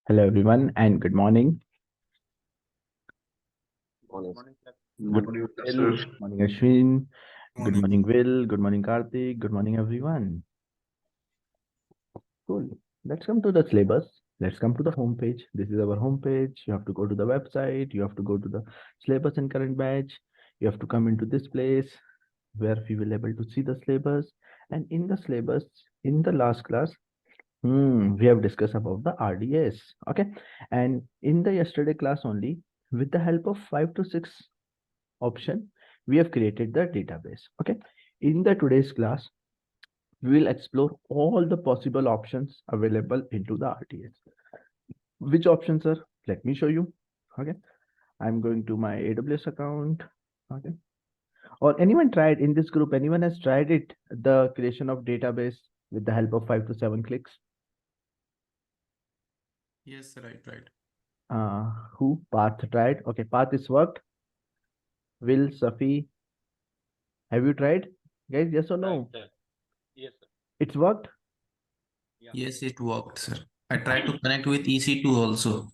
Hello everyone and good morning. Morning. Good morning, Will. Good morning, Ashwin. Good morning, Will. Good morning, Karthik. Good morning, everyone. Cool. Let's come to the syllabus. Let's come to the home page. This is our home page. You have to go to the website. You have to go to the syllabus and current batch. You have to come into this place where we will able to see the syllabus. And in the syllabus, in the last class, we have discussed about the RDS. Okay. And in the yesterday class only, with the help of 5 to 6 option, we have created the database. Okay. In the today's class, we will explore all the possible options available into the RDS. Which options are? Let me show you. Okay. I'm going to my AWS account. Okay. Or anyone tried in this group, anyone has tried it, the creation of database with the help of 5 to 7 clicks? Yes, right. Who? Path tried. Okay, Path is worked. Will, Safi, have you tried? Guys, yes or no? Right, yes, sir. It's worked? Yeah. Yes, it worked, sir. I tried to connect with EC2 also.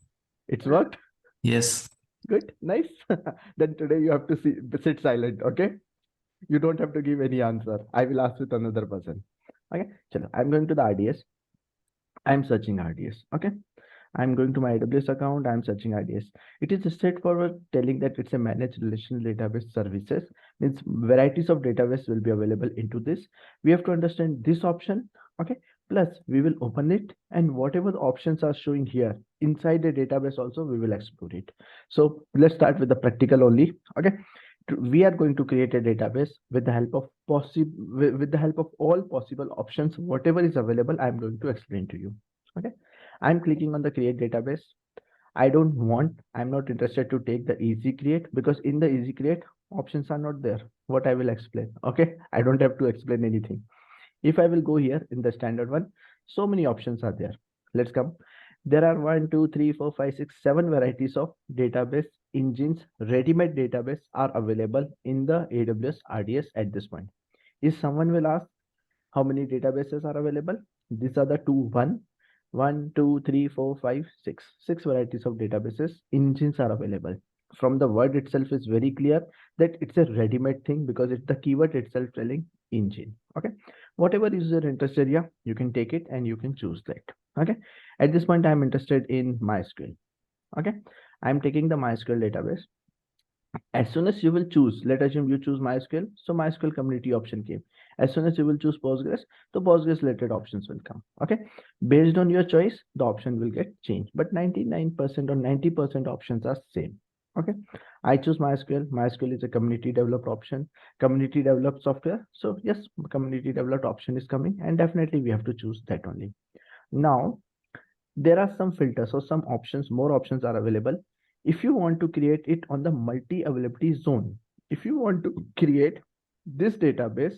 It's worked? Yes. Good, nice. Then today you have to sit silent, okay? You don't have to give any answer. I will ask with another person. Okay, chalo. I'm going to the RDS. I'm searching RDS, okay? I'm going to my AWS account. I'm searching RDS. It is straightforward telling that it's a managed relational database services. Means varieties of database will be available into this. We have to understand this option. Okay. Plus we will open it and whatever the options are showing here inside the database also we will explore it. So let's start with the practical only. Okay. We are going to create a database with the help of with the help of all possible options. Whatever is available, I'm going to explain to you. Okay. I'm clicking on the create database. I'm not interested to take the easy create because in the easy create options are not there. What I will explain. Okay. I don't have to explain anything. If I will go here in the standard one, so many options are there. Let's come. There are 1, 2, 3, 4, 5, 6, 7 varieties of database engines. Ready-made database are available in the AWS RDS at this point. If someone will ask how many databases are available, these are the one, two, three, four, five, six. 6 varieties of databases engines are available. From the word itself is very clear that it's a ready-made thing because it's the keyword itself telling engine. Okay. Whatever is your interest area, you can take it and you can choose that. Okay. At this point, I'm interested in MySQL. Okay. I'm taking the MySQL database. As soon as you will choose, let us assume you choose MySQL. So MySQL community option came. As soon as you will choose Postgres, the Postgres related options will come. Okay. Based on your choice, the option will get changed. But 99% or 90% options are same. Okay. I choose MySQL. MySQL is a community developed option, community developed software. So yes, community developed option is coming and definitely we have to choose that only. Now, there are some filters or some options, more options are available. If you want to create it on the multi-availability zone, if you want to create this database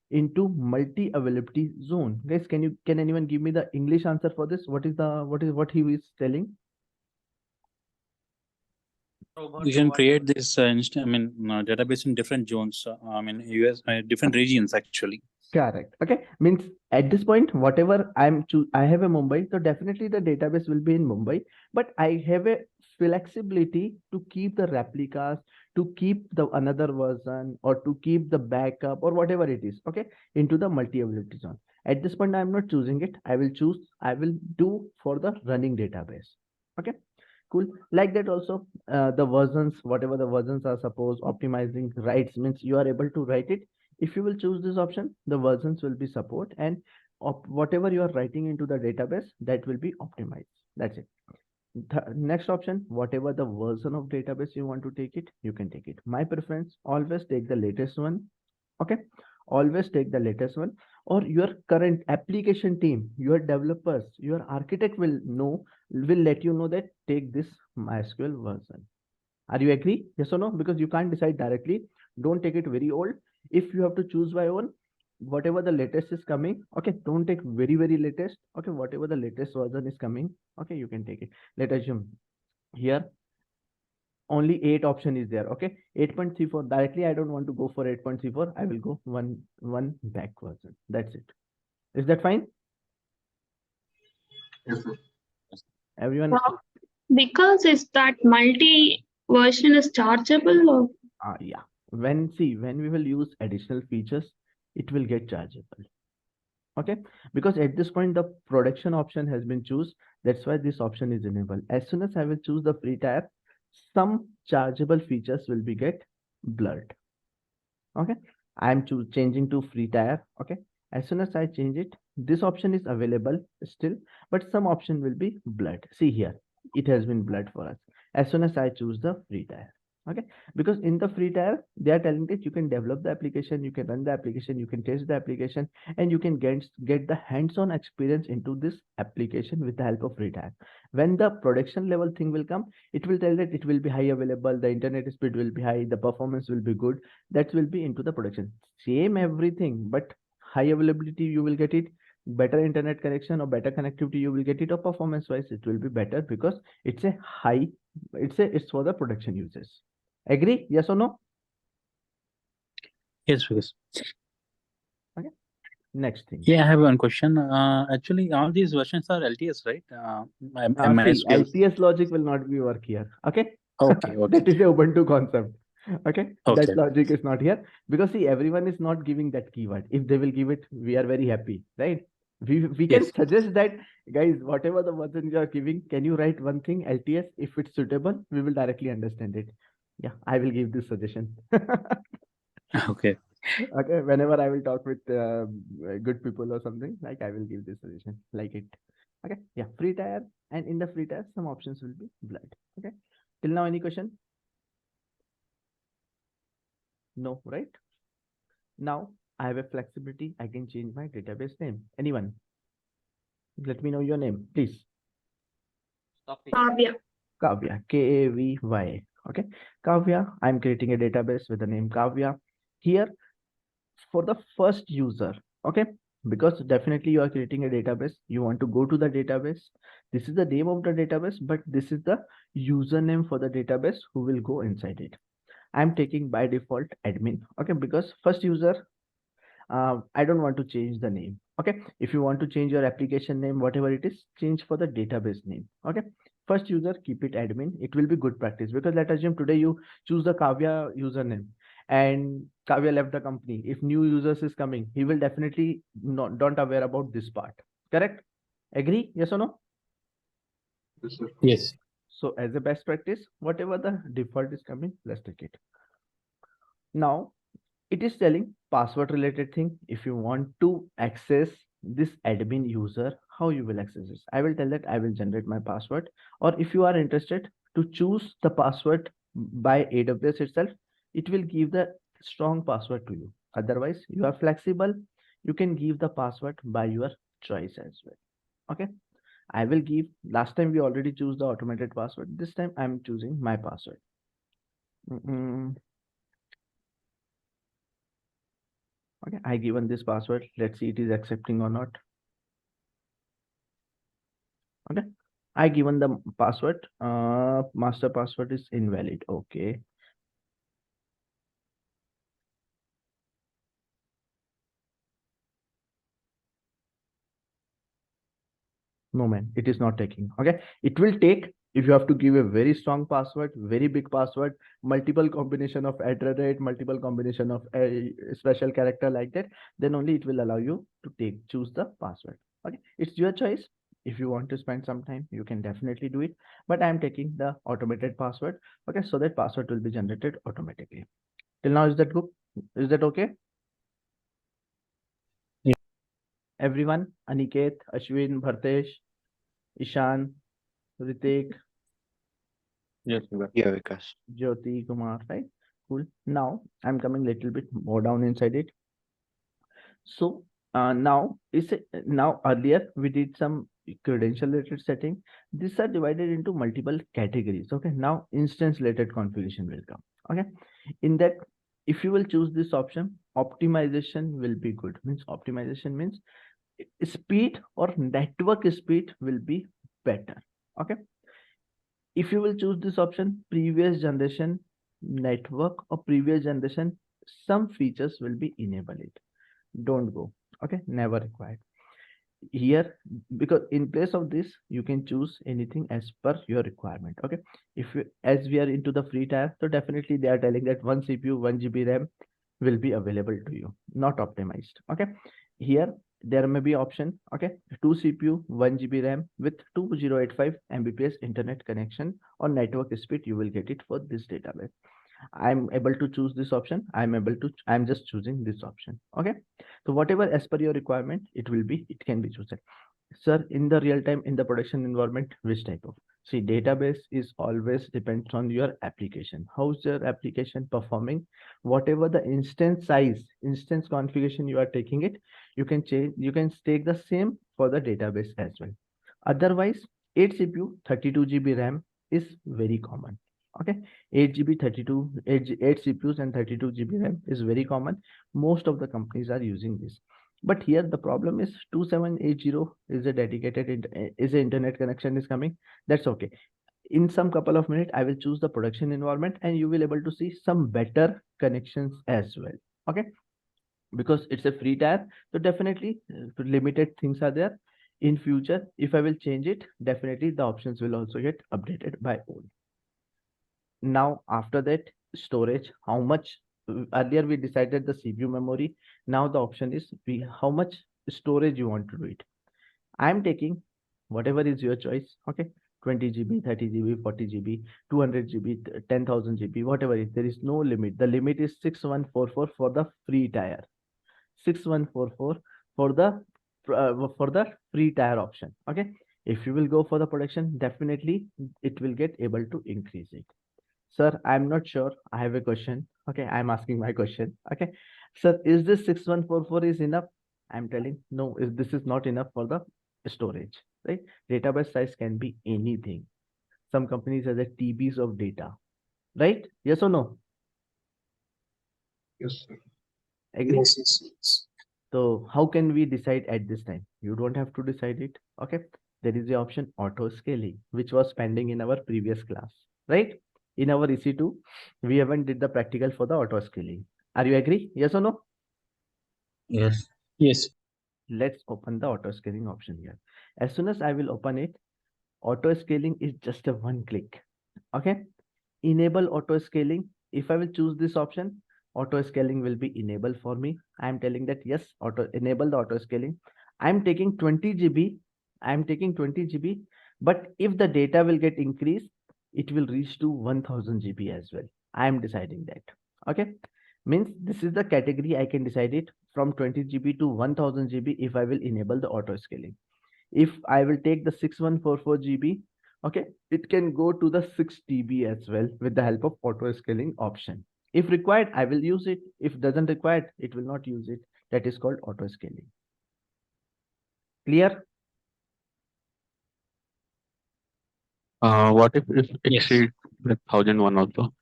into multi-availability zone, guys, can anyone give me the English answer for this? What he is telling? You can create this database in different zones. US different regions actually. Correct. Okay. Means at this point, whatever I have a Mumbai, so definitely the database will be in Mumbai, but I have a flexibility to keep the replicas, to keep the another version, or to keep the backup or whatever it is. Okay. Into the multi-availability zone. At this point, I'm not choosing it. I will do for the running database. Okay. Cool. Like that also, the versions, whatever the versions are, suppose optimizing writes means you are able to write it. If you will choose this option, the versions will be support and whatever you are writing into the database, that will be optimized. That's it. The next option, whatever the version of database you want to take it, you can take it. My preference, always take the latest one. Okay. Always take the latest one, or your current application team, your developers, your architect will let you know that take this MySQL version. Are you agree? Yes or no? Because you can't decide directly. Don't take it very old. If you have to choose by own, whatever the latest is coming, okay, don't take very, very latest. Okay, whatever the latest version is coming, okay, you can take it. Let us assume here only 8 option is there. Okay, 8.34 directly. I don't want to go for 8.34. I will go one back version. That's it. Is that fine? Yes, sir. Everyone, Because is that multi version is chargeable or yeah. When we will use additional features, it will get chargeable. Okay, because at this point the production option has been choose. That's why this option is enabled. As soon as I will choose the free tier, some chargeable features will be get blurred. Okay, I am changing to free tier. Okay, as soon as I change it, this option is available still, but some option will be blurred. See here, it has been blurred for us as soon as I choose the free tier. Okay, because in the free tier they are telling that you can develop the application, you can run the application, you can test the application, and you can get the hands-on experience into this application with the help of free tier. When the production level thing will come, it will tell that it will be high available, the internet speed will be high, the performance will be good. That will be into the production. Same everything, but high availability you will get it, better internet connection or better connectivity you will get it, or performance wise it will be better because it's a high, it's for the production users. Agree? Yes or no? Yes, Vikas. Next thing. Yeah, I have one question. Actually, all these versions are LTS, right? See, LTS logic will not be work here. Okay. Okay, okay. That is a Ubuntu concept. Okay. Okay. That logic is not here because see, everyone is not giving that keyword. If they will give it, we are very happy, right? We can Yes. suggest that, guys, whatever the version you are giving, can you write one thing LTS? If it's suitable, we will directly understand it. Yeah, I will give this suggestion. Okay. Okay, whenever I will talk with good people or something, like I will give this suggestion, like it. Okay, yeah, free tier, and in the free tier, some options will be blurred. Okay, till now, any question? No, right? Now I have a flexibility. I can change my database name. Anyone? Let me know your name, please. Stop it. Kavya? Kavya, Kavy. Okay, Kavya, I'm creating a database with the name Kavya. Here, for the first user, okay, because definitely you are creating a database, you want to go to the database. This is the name of the database, but this is the username for the database who will go inside it. I'm taking by default admin, okay, because first user, I don't want to change the name. Okay, if you want to change your application name, whatever it is, change for the database name. Okay, first user, keep it admin. It will be good practice because let's assume today you choose the Kavya username and Kavya left the company. If new users is coming, he will definitely not don't aware about this part. Correct? Agree? Yes or no? Yes. So as a best practice, whatever the default is coming, let's take it. Now it is telling password related thing. If you want to access this admin user, how you will access this? I will tell that I will generate my password, or if you are interested to choose the password by AWS itself, it will give the strong password to you. Otherwise, you are flexible. You can give the password by your choice as well. Okay. I will give, last time we already choose the automated password. This time I'm choosing my password. Okay, I given this password. Let's see it is accepting or not. Okay, I given the password. Master password is invalid. Okay. No man, it is not taking. Okay, it will take if you have to give a very strong password, very big password, multiple combination of @, multiple combination of a special character like that, then only it will allow you to choose the password. Okay, it's your choice. If you want to spend some time, you can definitely do it. But I am taking the automated password. Okay, so that password will be generated automatically. Till now, is that good? Is that okay? Yeah. Everyone, Aniket, Ashwin, Bhartesh, Ishan, Ritik, Yes. Yeah, Vikas. Jyoti, Kumar, right? Cool. Now I'm coming a little bit more down inside it. So now earlier we did some credential related setting. These are divided into multiple categories. Okay. Now instance related configuration will come. Okay. In that, if you will choose this option, optimization will be good. Means optimization means speed or network speed will be better. Okay. If you will choose this option, previous generation network or previous generation, some features will be enabled. Don't go. Okay, never required. here, because in place of this, you can choose anything as per your requirement. Okay. If you, as we are into the free tier, so definitely they are telling that 1 CPU, 1 GB RAM will be available to you, not optimized. Okay. Here, there may be option, okay, 2 CPU, 1 GB RAM with 2085 Mbps internet connection or network speed, you will get it for this database. I'm able to choose this option. I'm just choosing this option. Okay. So whatever as per your requirement, it can be chosen. Sir, in the real time, in the production environment, which type of? See, database is always depends on your application. How's your application performing? Whatever the instance size, instance configuration you are taking it, you can change, you can take the same for the database as well. Otherwise, 8 CPU, 32 GB RAM is very common. Okay, 8 GB, 8 CPUs and 32 GB RAM is very common. Most of the companies are using this. But here the problem is 2780 is a dedicated, is an internet connection is coming. That's okay. In some couple of minutes, I will choose the production environment and you will able to see some better connections as well. Okay, because it's a free tier, so definitely limited things are there. In future, if I will change it, definitely the options will also get updated by all. Now after that, storage, how much, earlier we decided the CPU memory. Now the option is how much storage you want to do it. I'm taking whatever is your choice. Okay, 20 GB, 30 GB, 40 GB, 200 GB, 10,000 GB, whatever it is, there is no limit. The limit is 6144 for the free tier, 6144 for the free tier option. Okay, if you will go for the production, definitely it will get able to increase it. Sir, I'm not sure. I have a question. Okay, I'm asking my question. Okay, sir, is this 6144 is enough? I'm telling no, this is not enough for the storage, right? Database size can be anything. Some companies have a TBs of data, right? Yes or no? Yes, sir. Agree? Yes. So how can we decide at this time? You don't have to decide it. Okay, there is the option auto scaling, which was pending in our previous class, right? In our EC2, we haven't did the practical for the auto scaling. Are you agree? Yes or no? Yes. Yes. Let's open the auto scaling option here. As soon as I will open it, auto scaling is just a one click. Okay, enable auto scaling. If I will choose this option, auto scaling will be enabled for me. I'm telling that yes, enable the auto scaling. I'm taking 20 GB. I'm taking 20 GB, but if the data will get increased, it will reach to 1000 GB as well. I'm deciding that. Okay, means this is the category I can decide it from 20 GB to 1000 GB if I will enable the auto scaling. If I will take the 6144 GB, okay, it can go to the 6 TB as well with the help of auto scaling option. If required, I will use it. If doesn't required, it will not use it. That is called auto scaling. Clear? What if it Yes. exceeds the 1001 also?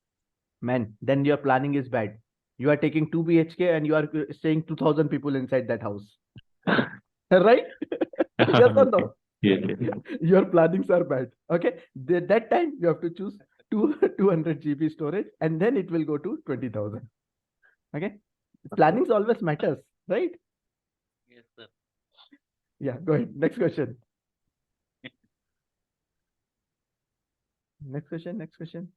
Man, then your planning is bad. You are taking 2 BHK and you are staying 2000 people inside that house. Right? Yes or no? Yes, yes. Your plannings are bad. Okay. That time you have to choose 200 GB storage and then it will go to 20,000. Okay. Plannings always matters, right? Yes, sir. Yeah, go ahead. Next question. Next question. Next question.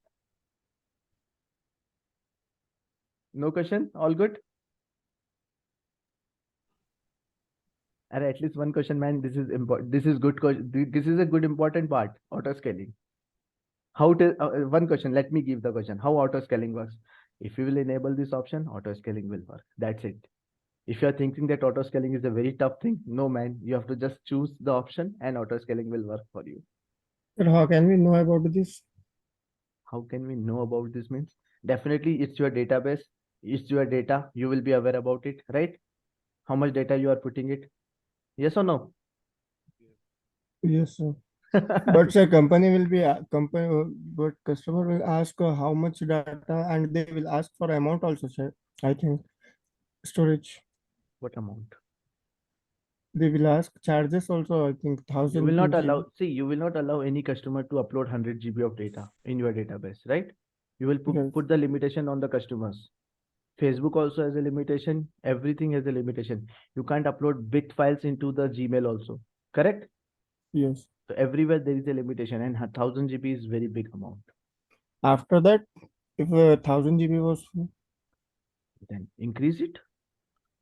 No question? All good? And at least one question, man. This is important. This is good. This is a good important part. Auto scaling. How to one question? Let me give the question. How auto scaling works? If you will enable this option, auto scaling will work. That's it. If you are thinking that auto scaling is a very tough thing, no, man. You have to just choose the option, and auto scaling will work for you. Sir, how can we know about this? How can we know about this? Means definitely it's your database. It's your data. You will be aware about it, right? How much data you are putting it? Yes or no? Yes, sir. But sir, company will be but customer will ask how much data, and they will ask for amount also, sir. I think storage. What amount? They will ask charges also. I think You 1000. will not GB. allow, see, you will not allow any customer to upload 100 GB of data in your database, right? You will Right. put the limitation on the customers. Facebook also has a limitation. Everything has a limitation. You can't upload bit files into the Gmail also. Correct? Yes. So everywhere there is a limitation, and 1000 GB is very big amount. After that, if 1000 GB was full, Then increase it.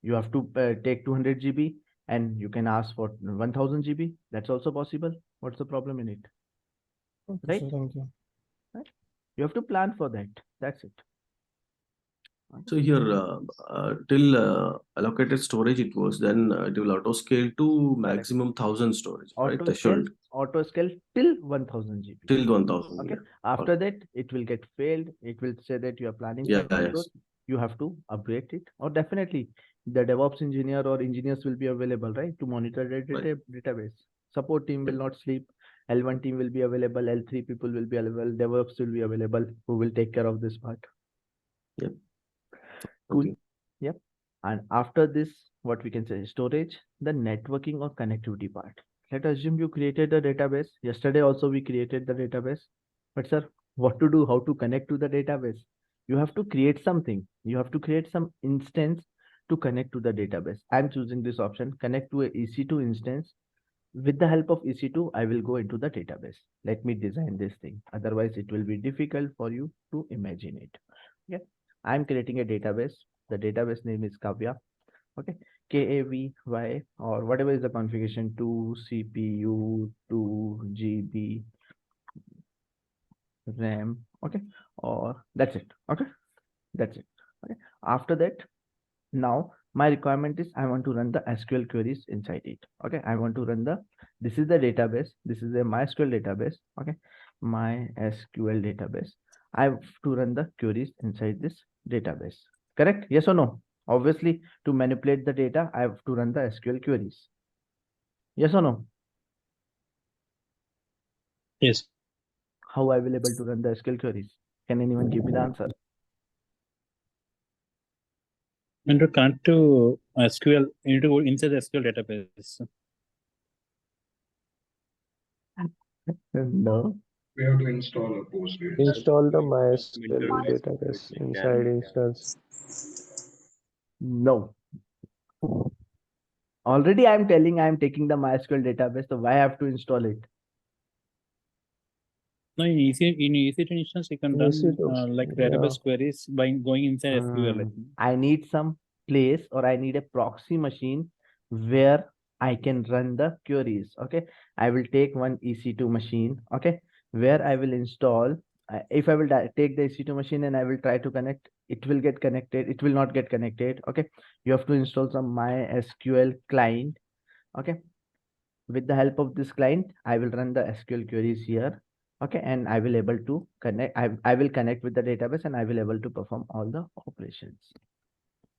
You have to take 200 GB and you can ask for 1000 GB. That's also possible. What's the problem in it? okay, Right? sir, thank you. You have to plan for that. That's it. So here, till allocated storage it was, then it will auto scale to maximum 1000 storage, right? Auto scale till 1000 GB. Till 1000. Okay. Yeah. After that, it will get failed. It will say that you are planning Yeah, for yes. those. You have to upgrade it. Or definitely, the DevOps engineer or engineers will be available, right, to monitor the Right. database. Support team will not sleep. L1 team will be available. L3 people will be available. DevOps will be available, who will take care of this part. Yep. Cool. Okay. Yep. And after this, what we can say, storage, the networking or connectivity part. Let's assume you created a database. Yesterday also we created the database. But sir, what to do? How to connect to the database? You have to create something. You have to create some instance to connect to the database. I'm choosing this option, connect to a EC2 instance. With the help of EC2, I will go into the database. Let me design this thing. Otherwise, it will be difficult for you to imagine it. Okay. I'm creating a database. The database name is Kavya. Okay. KAVY or whatever is the configuration, 2 CPU, 2 GB RAM. Okay. Or that's it. Okay. That's it. Okay. After that, now my requirement is I want to run the SQL queries inside it. Okay. I want to run this is the database. This is a MySQL database. Okay. MySQL database. I have to run the queries inside this database. Correct? Yes or no? Obviously, to manipulate the data, I have to run the SQL queries. Yes or no? Yes. How I will able to run the SQL queries? Can anyone give me the answer? When to connect to SQL, you need to go inside the SQL database. No. We have to install a Postgres. Install the MySQL database inside instance. No. Already I'm telling I'm taking the MySQL database, so why I have to install it? No, in EC2 instance, you can run EC2, like yeah. database queries by going inside SQL. I think. I need some place or I need a proxy machine where I can run the queries. Okay. I will take one EC2 machine. Okay. Where I will install, if I will take the EC2 machine and I will try to connect, it will get connected. It will not get connected. Okay. You have to install some MySQL client. Okay. With the help of this client, I will run the SQL queries here. Okay, and I will able to connect. I will connect with the database and I will able to perform all the operations.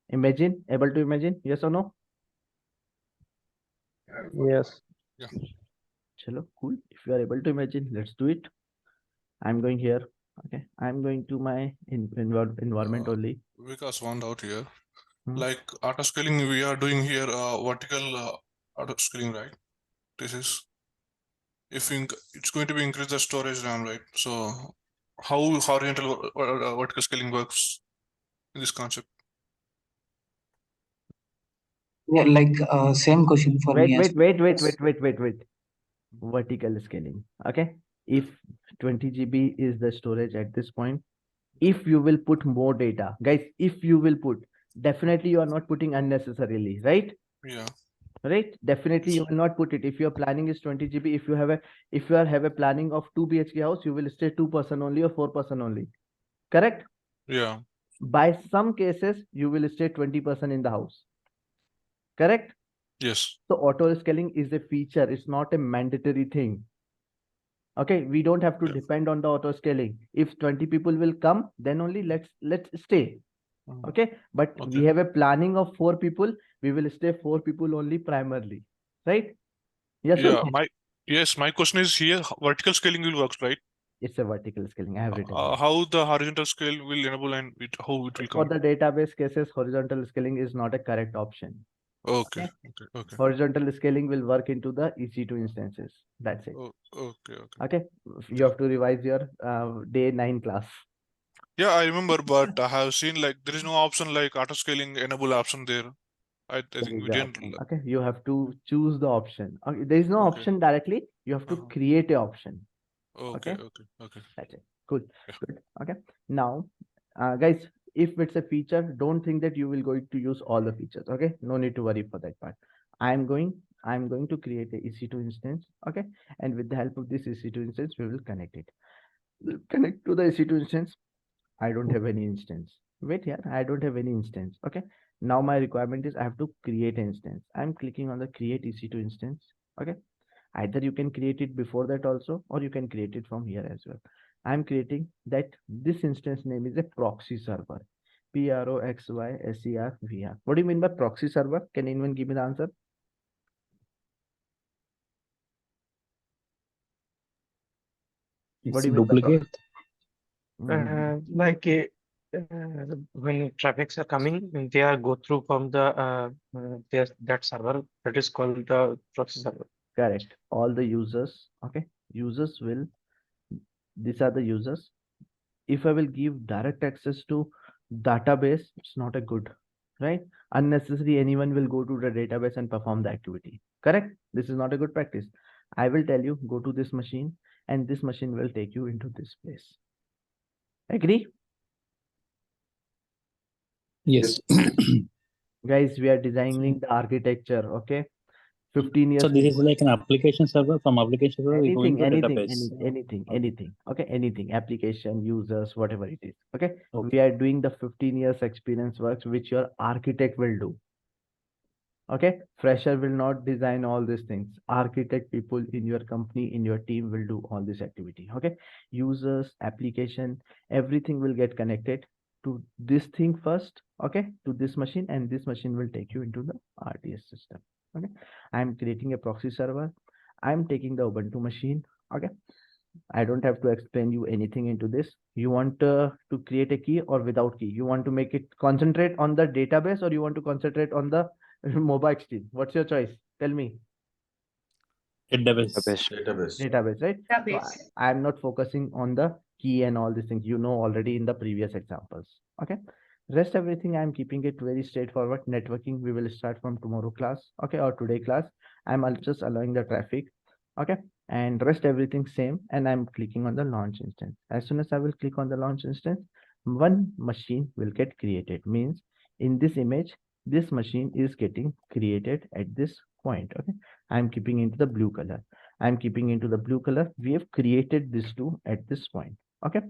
Imagine, able to imagine? Yes or no? Yes. Chalo, cool. If you are able to imagine, let's do it. I'm going here. Okay, I'm going to my environment only. Because one doubt here, Hmm. like auto scaling, we are doing here vertical auto scaling, right? This is if it's going to be increase the storage RAM, right? So how horizontal vertical scaling works in this concept? Yeah, like same question for me as Wait. Vertical scaling. Okay. If 20 GB is the storage at this point, if you will put more data, guys, if you will put, definitely you are not putting unnecessarily, right? Yeah. Right, definitely you will not put it. If your planning is 20 GB, if you have a planning of 2 BHK house, you will stay 2% only or 4% only. Correct? Yeah. By some cases, you will stay 20% in the house. Correct? Yes. So auto scaling is a feature, it's not a mandatory thing. Okay, we don't have to depend on the auto scaling. If 20 people will come, then only let's stay. Okay, but we have a planning of 4 people, we will stay 4 people only primarily, right? Yes. Yeah. My question is here, vertical scaling will work, right? It's a vertical scaling. I have written How the horizontal scale will enable and how it will for come? the database cases. Horizontal scaling is not a correct option. Okay. Horizontal scaling will work into the EC2 instances. That's it. Okay. Okay, you have to revise your day 9 class. Yeah, I remember, but I have seen like there is no option like auto scaling enable option there. I There think is we the didn't. option. Okay, you have to choose the option. Okay, there is no Okay. option directly. You have to Uh-huh. create a option. Okay, Okay. okay. That's it. Cool. Yeah. Good. Okay. Now, guys, if it's a feature, don't think that you will going to use all the features. Okay. No need to worry for that part. I'm going to create a EC2 instance. Okay. And with the help of this EC2 instance, we will connect it. We'll connect to the EC2 instance. I don't have any instance. Wait here. I don't have any instance. Okay. Now my requirement is I have to create an instance. I'm clicking on the create EC2 instance. Okay. Either you can create it before that also, or you can create it from here as well. I'm creating that this instance name is a proxy server. PROXYSERVR. What do you mean by proxy server? Can anyone give me the answer? What do you mean by Duplicate. Like when traffics are coming, they are go through from the that server that is called the proxy server. Correct. All the users, okay, users will, these are the users. If I will give direct access to database, it's not a good, right? Unnecessary, anyone will go to the database and perform the activity. Correct? This is not a good practice. I will tell you, go to this machine, and this machine will take you into this place. Agree? Yes. Guys, we are designing the architecture, okay? 15 years. So this is like an application server. From application server, we go into database. Anything. Okay, anything, application, users, whatever it is. Okay, Okay. we are doing the 15 years experience works, which your architect will do. Okay, fresher will not design all these things. Architect people in your company, in your team will do all this activity. Okay, users, application, everything will get connected to this thing first. Okay, to this machine, and this machine will take you into the RDS system. Okay, I'm creating a proxy server. I'm taking the Ubuntu machine. Okay, I don't have to explain you anything into this. You want to create a key or without key? You want to make it concentrate on the database, or you want to concentrate on the mobile screen? What's your choice? Tell me. Database. Database, right? Database. So I'm not focusing on the key and all these things. You know already in the previous examples. Okay. Rest everything I'm keeping it very straightforward. Networking we will start from tomorrow class. Okay, or today class. I'm just allowing the traffic. Okay, and rest everything same. And I'm clicking on the launch instance. As soon as I will click on the launch instance, one machine will get created. Means in this image, this machine is getting created at this point. Okay, I'm keeping into the blue color. I'm keeping into the blue color. We have created this two at this point. Okay,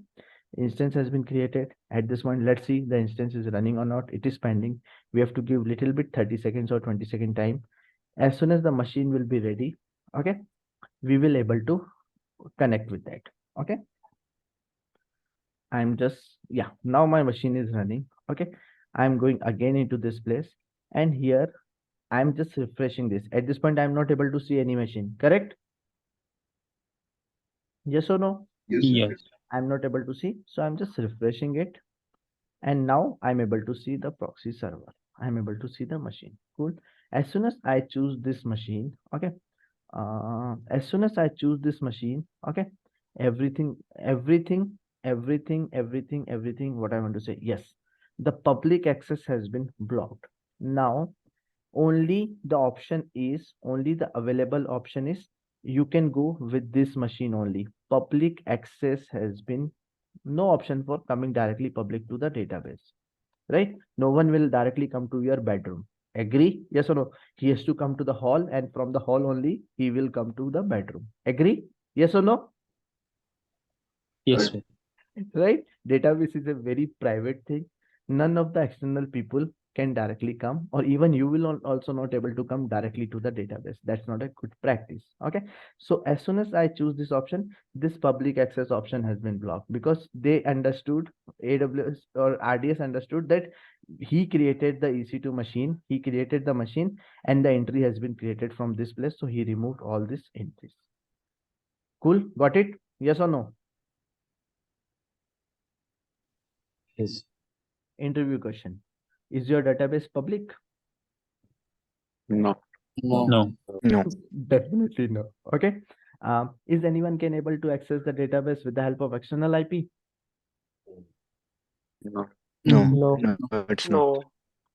instance has been created at this point. Let's see the instance is running or not. It is pending. We have to give little bit 30 seconds or 20-second time. As soon as the machine will be ready, okay, we will able to connect with that. Okay, I'm just, yeah, now my machine is running. Okay, I'm going again into this place, and here I'm just refreshing this. At this point, I'm not able to see any machine, correct? Yes or no? Yes. I'm not able to see, so I'm just refreshing it, and now I'm able to see the proxy server. I'm able to see the machine. Cool. As soon as I choose this machine, okay, as soon as I choose this machine, okay, everything, what I want to say, yes, the public access has been blocked. Now only the available option is you can go with this machine only. Public access has been, no option for coming directly public to the database, right? No one will directly come to your bedroom. Agree? Yes or no? He has to come to the hall, and from the hall only he will come to the bedroom. Agree? Yes or no? Yes, sir. Right? Database is a very private thing. None of the external people can directly come, or even you will also not able to come directly to the database. That's not a good practice. Okay, so as soon as I choose this option, this public access option has been blocked, because they understood, AWS or RDS understood that he created the EC2 machine, he created the machine, and the entry has been created from this place, so he removed all these entries. Cool, got it? Yes or no? Yes. Interview question. Is your database public? No. No. Definitely no. Okay. Is anyone can able to access the database with the help of external IP? No. No, No. no, it's not. No.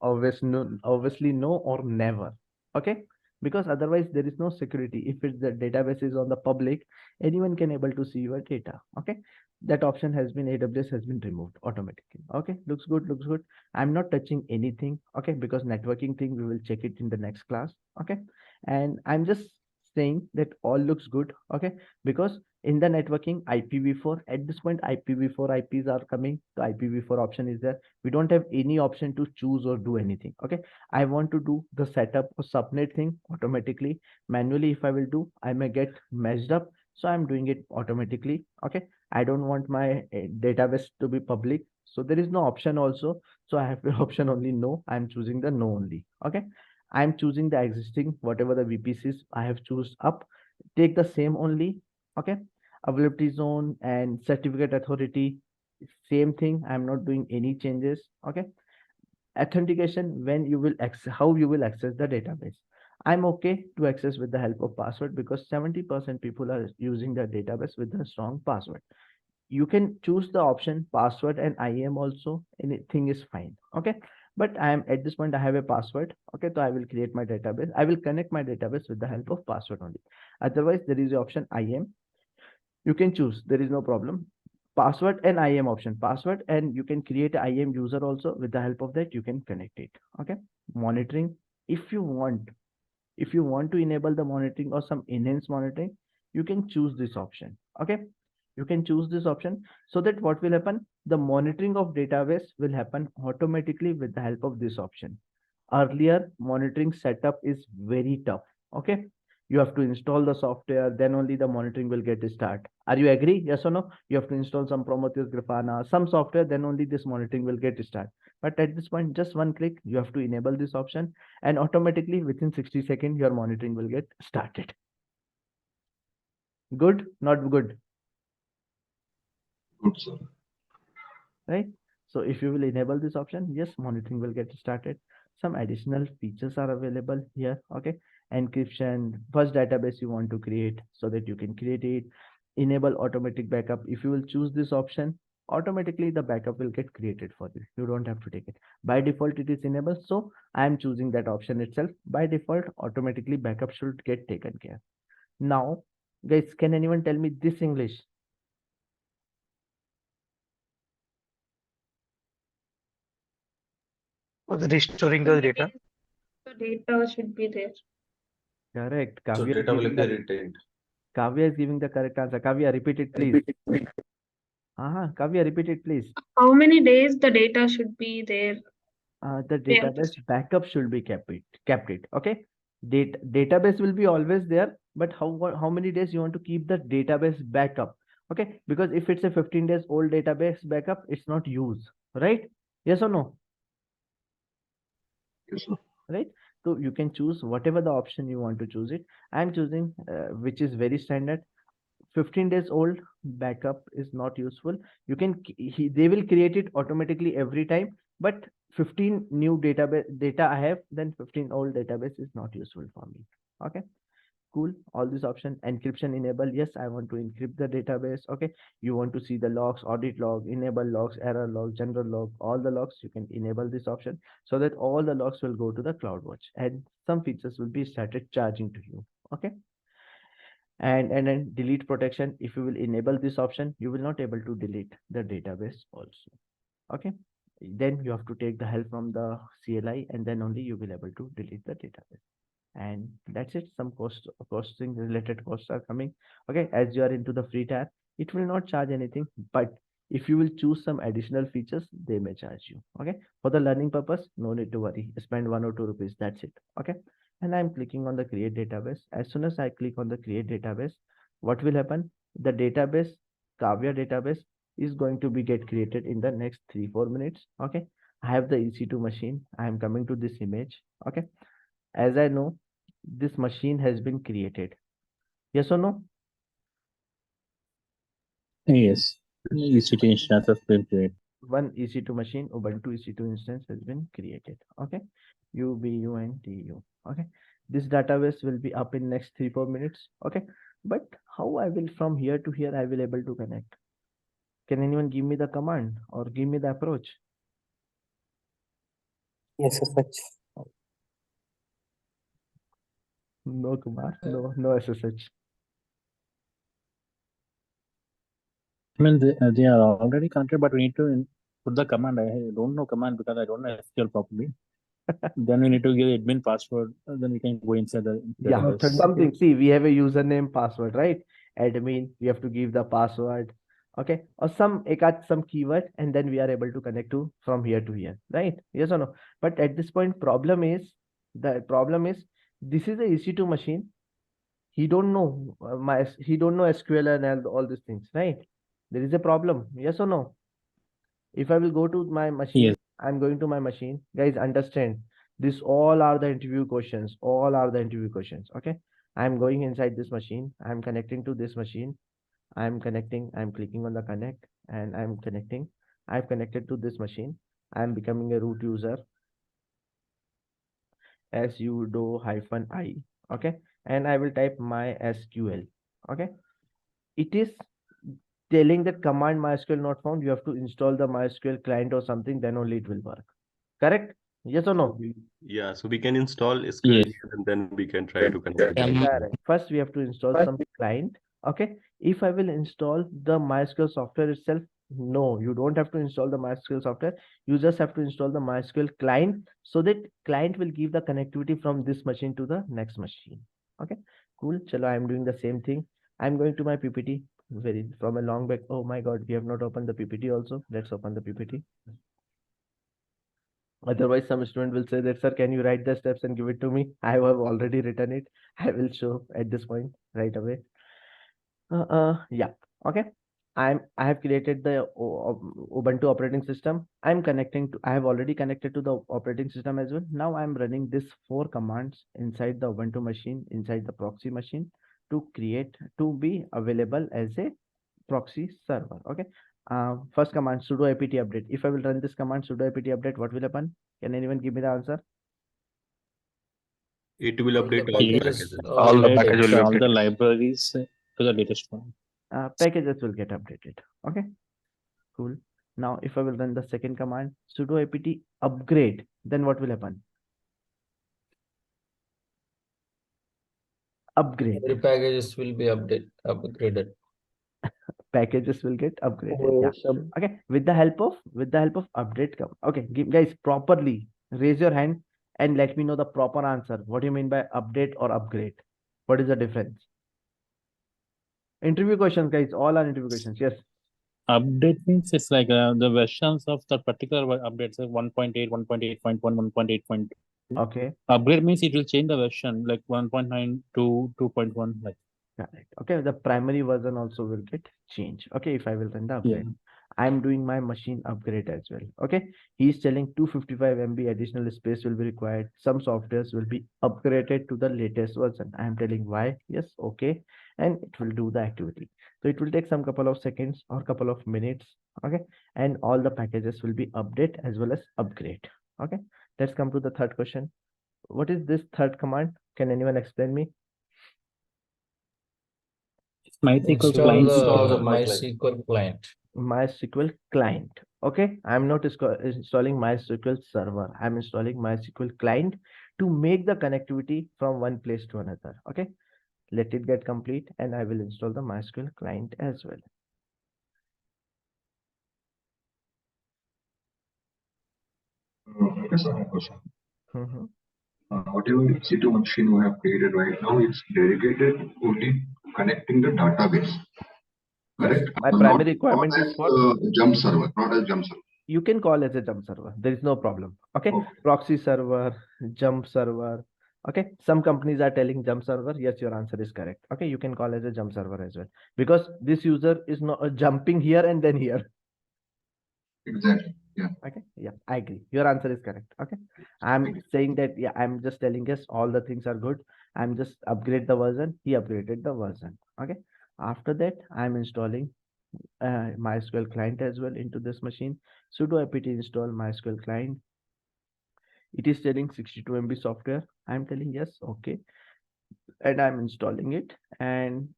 Obviously no or never. Okay, because otherwise there is no security. If it's the database is on the public, anyone can able to see your data. Okay, that option has been, AWS has been removed automatically. Okay, looks good, looks good. I'm not touching anything. Okay, because networking thing we will check it in the next class. Okay, and I'm just saying that all looks good. Okay, because in the networking IPv4 at this point, IPv4 IPs are coming. The IPv4 option is there. We don't have any option to choose or do anything. Okay, I want to do the setup or subnet thing automatically. Manually if I will do, I may get messed up, so I'm doing it automatically. Okay, I don't want my database to be public, so there is no option also, so I have the option only no. I'm choosing the no only. Okay, I'm choosing the existing whatever the VPCs I have choose up, take the same only. Okay, availability zone and certificate authority, same thing. I'm not doing any changes. Okay, authentication, when you will access, how you will access the database. I'm okay to access with the help of password because 70% people are using the database with a strong password. You can choose the option password and IAM also, anything is fine. Okay, but I am at this point I have a password. Okay, so I will create my database, I will connect my database with the help of password only. Otherwise there is the option IAM, you can choose, there is no problem. Password and IAM option, password, and you can create a IAM user also. With the help of that you can connect it. Okay, monitoring, if you want, if you want to enable the monitoring or some enhanced monitoring, you can choose this option. Okay, you can choose this option, so that what will happen, the monitoring of database will happen automatically with the help of this option. Earlier monitoring setup is very tough. Okay, you have to install the software, then only the monitoring will get start. Are you agree, yes or no? You have to install some Prometheus, Grafana, some software, then only this monitoring will get start. But at this point, just one click, you have to enable this option, and automatically within 60 seconds your monitoring will get started. Good, not good? Good, sir. Right, so if you will enable this option, yes, monitoring will get started. Some additional features are available here. Okay, encryption, first database you want to create, so that you can create it. Enable automatic backup, if you will choose this option, automatically the backup will get created for you, you don't have to take it. By default it is enabled, so I am choosing that option itself. By default automatically backup should get taken care. Now guys, can anyone tell me this English? For the restoring the data. The data should be there. Correct. So Kavya is data will giving be the retained. Kavya is giving the correct answer. Kavya, repeat it, please. Kavya, repeat it, please. How many days the data should be there? The They have to database backup should be kept it. Okay. Database will be always there, but how many days you want to keep the database backup? Okay, because if it's a 15 days old database backup, it's not used, right? Yes or no? Yes, sir. Right, so you can choose whatever the option you want to choose it. I'm choosing which is very standard. 15 days old backup is not useful. You can they will create it automatically every time, but 15 new data I have, then 15 old database is not useful for me. Okay, cool. All these option, encryption enable, yes, I want to encrypt the database. Okay, you want to see the logs, audit log, enable logs, error log, general log, all the logs, you can enable this option, so that all the logs will go to the CloudWatch and some features will be started charging to you. Okay, and then delete protection, if you will enable this option, you will not able to delete the database also. Okay, then you have to take the help from the CLI, and then only you will able to delete the database. And that's it. Some costing related costs are coming. Okay, as you are into the free tier, it will not charge anything, but if you will choose some additional features, they may charge you. Okay, for the learning purpose, no need to worry, spend 1 or 2 rupees, that's it. Okay, and I'm clicking on the create database. As soon as I click on the create database, what will happen, the database, Kavya database, is going to be get created in the next 3-4 minutes. Okay, I have the EC2 machine, I am coming to this image. Okay, as I know, this machine has been created, yes or no? Yes. EC2 instance has been created. One EC2 machine, Ubuntu EC2 instance has been created. Okay, UBUNTU. Okay, this database will be up in next 3-4 minutes. Okay, but how I will from here to here I will able to connect? Can anyone give me the command or give me the approach? SSH. No, Kumar. No SSH. I mean, they are already connected, but we need to put the command. I don't know command because I don't know SQL properly. Then we need to give admin password. Then we can go inside the Yeah, database. something. See, we have a username, password, right? Admin, we have to give the password. Okay, or some keyword, and then we are able to connect to from here to here, right? Yes or no? But at this point, the problem is this is a EC2 machine. He don't know he don't know SQL and all these things, right? There is a problem. Yes or no? If I will go to my machine, Yes. I'm going to my machine. Guys, understand this all are the interview questions. All are the interview questions. Okay. I'm going inside this machine. I'm connecting to this machine. I'm connecting. I'm clicking on the connect and I'm connecting. I've connected to this machine. I'm becoming a root user. sudo-i. Okay. And I will type MySQL. Okay. It is telling that command MySQL not found. You have to install the MySQL client or something, then only it will work. Correct? Yes or no? Yeah, so we can install SQL Yes. and then we can try to connect. Correct. First, we have to install some client. Okay. If I will install the MySQL software itself, no, you don't have to install the MySQL software. You just have to install the MySQL client so that client will give the connectivity from this machine to the next machine. Okay. Cool. Chalo, I'm doing the same thing. I'm going to my PPT. From a long back. Oh my God, we have not opened the PPT also. Let's open the PPT. Otherwise, some student will say that, sir, can you write the steps and give it to me? I have already written it. I will show at this point right away. Yeah. Okay. I have created the Ubuntu operating system. I have already connected to the operating system as well. Now I'm running this 4 commands inside the Ubuntu machine, inside the proxy machine to be available as a proxy server. Okay. First command, sudo apt update. If I will run this command, sudo apt update, what will happen? Can anyone give me the answer? It will update all the packages. All the packages will be all the updated. libraries to the latest one. Packages will get updated. Okay, cool. Now, if I will run the second command, sudo apt upgrade, then what will happen? Upgrade. Every packages will be upgraded. Packages will get upgraded. Yeah. Okay. With the help of update okay, guys, properly raise your hand and let me know the proper answer. What do you mean by update or upgrade? What is the difference? Interview questions, guys. All are interview questions. Yes. Update means it's like the versions of the particular updates, 1.8, 1.8.1, 1.8.2. Okay. Upgrade means it will change the version like 1.9 to 2.1. Like. Correct. Okay. The primary version also will get changed. Okay. If I will run the upgrade. I'm doing my machine upgrade as well. Okay. He's telling 255 MB additional space will be required. Some softwares will be upgraded to the latest version. I'm telling why. Yes. Okay. And it will do the activity. So it will take some couple of seconds or couple of minutes. Okay. And all the packages will be update as well as upgrade. Okay. Let's come to the third question. What is this third command? Can anyone explain me? Install the MySQL client. MySQL client. Okay, I'm not installing MySQL server. I'm installing MySQL client to make the connectivity from one place to another. Okay, let it get complete and I will install the MySQL client as well. Okay, sir, I have a question. Whatever EC2 machine we have created right now, it's dedicated only connecting the database. Correct? My primary requirement is for jump server, not as jump server. You can call as a jump server. There is no problem. Okay. Proxy server, jump server. Okay. Some companies are telling jump server. Yes, your answer is correct. Okay. You can call as a jump server as well because this user is not jumping here and then here. Exactly. Yeah. Okay. Yeah, I agree. Your answer is correct. Okay. I'm saying that, yeah, I'm just telling us all the things are good. I'm just upgrade the version. He upgraded the version. Okay. After that, I'm installing MySQL client as well into this machine. Sudo apt install MySQL client. It is telling 62 MB software. I'm telling yes. Okay. And I'm installing it and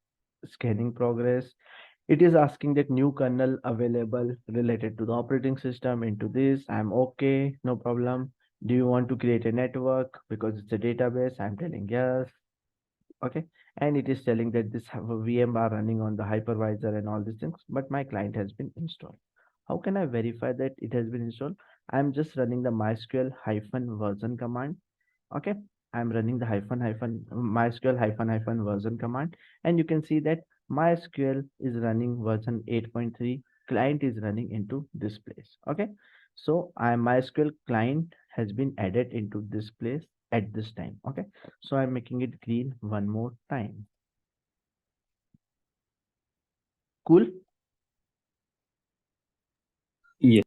scanning progress. It is asking that new kernel available related to the operating system into this. I'm okay, no problem. Do you want to create a network because it's a database? I'm telling yes. Okay, and it is telling that this have a VM are running on the hypervisor and all these things, but my client has been installed. How can I verify that it has been installed? I'm just running the mysql -version command. Okay, I'm running the mysql -version command, and you can see that mysql is running version 8.3. Client is running into this place. Okay, so mysql client has been added into this place at this time. Okay, so I'm making it green one more time. Cool. Yes.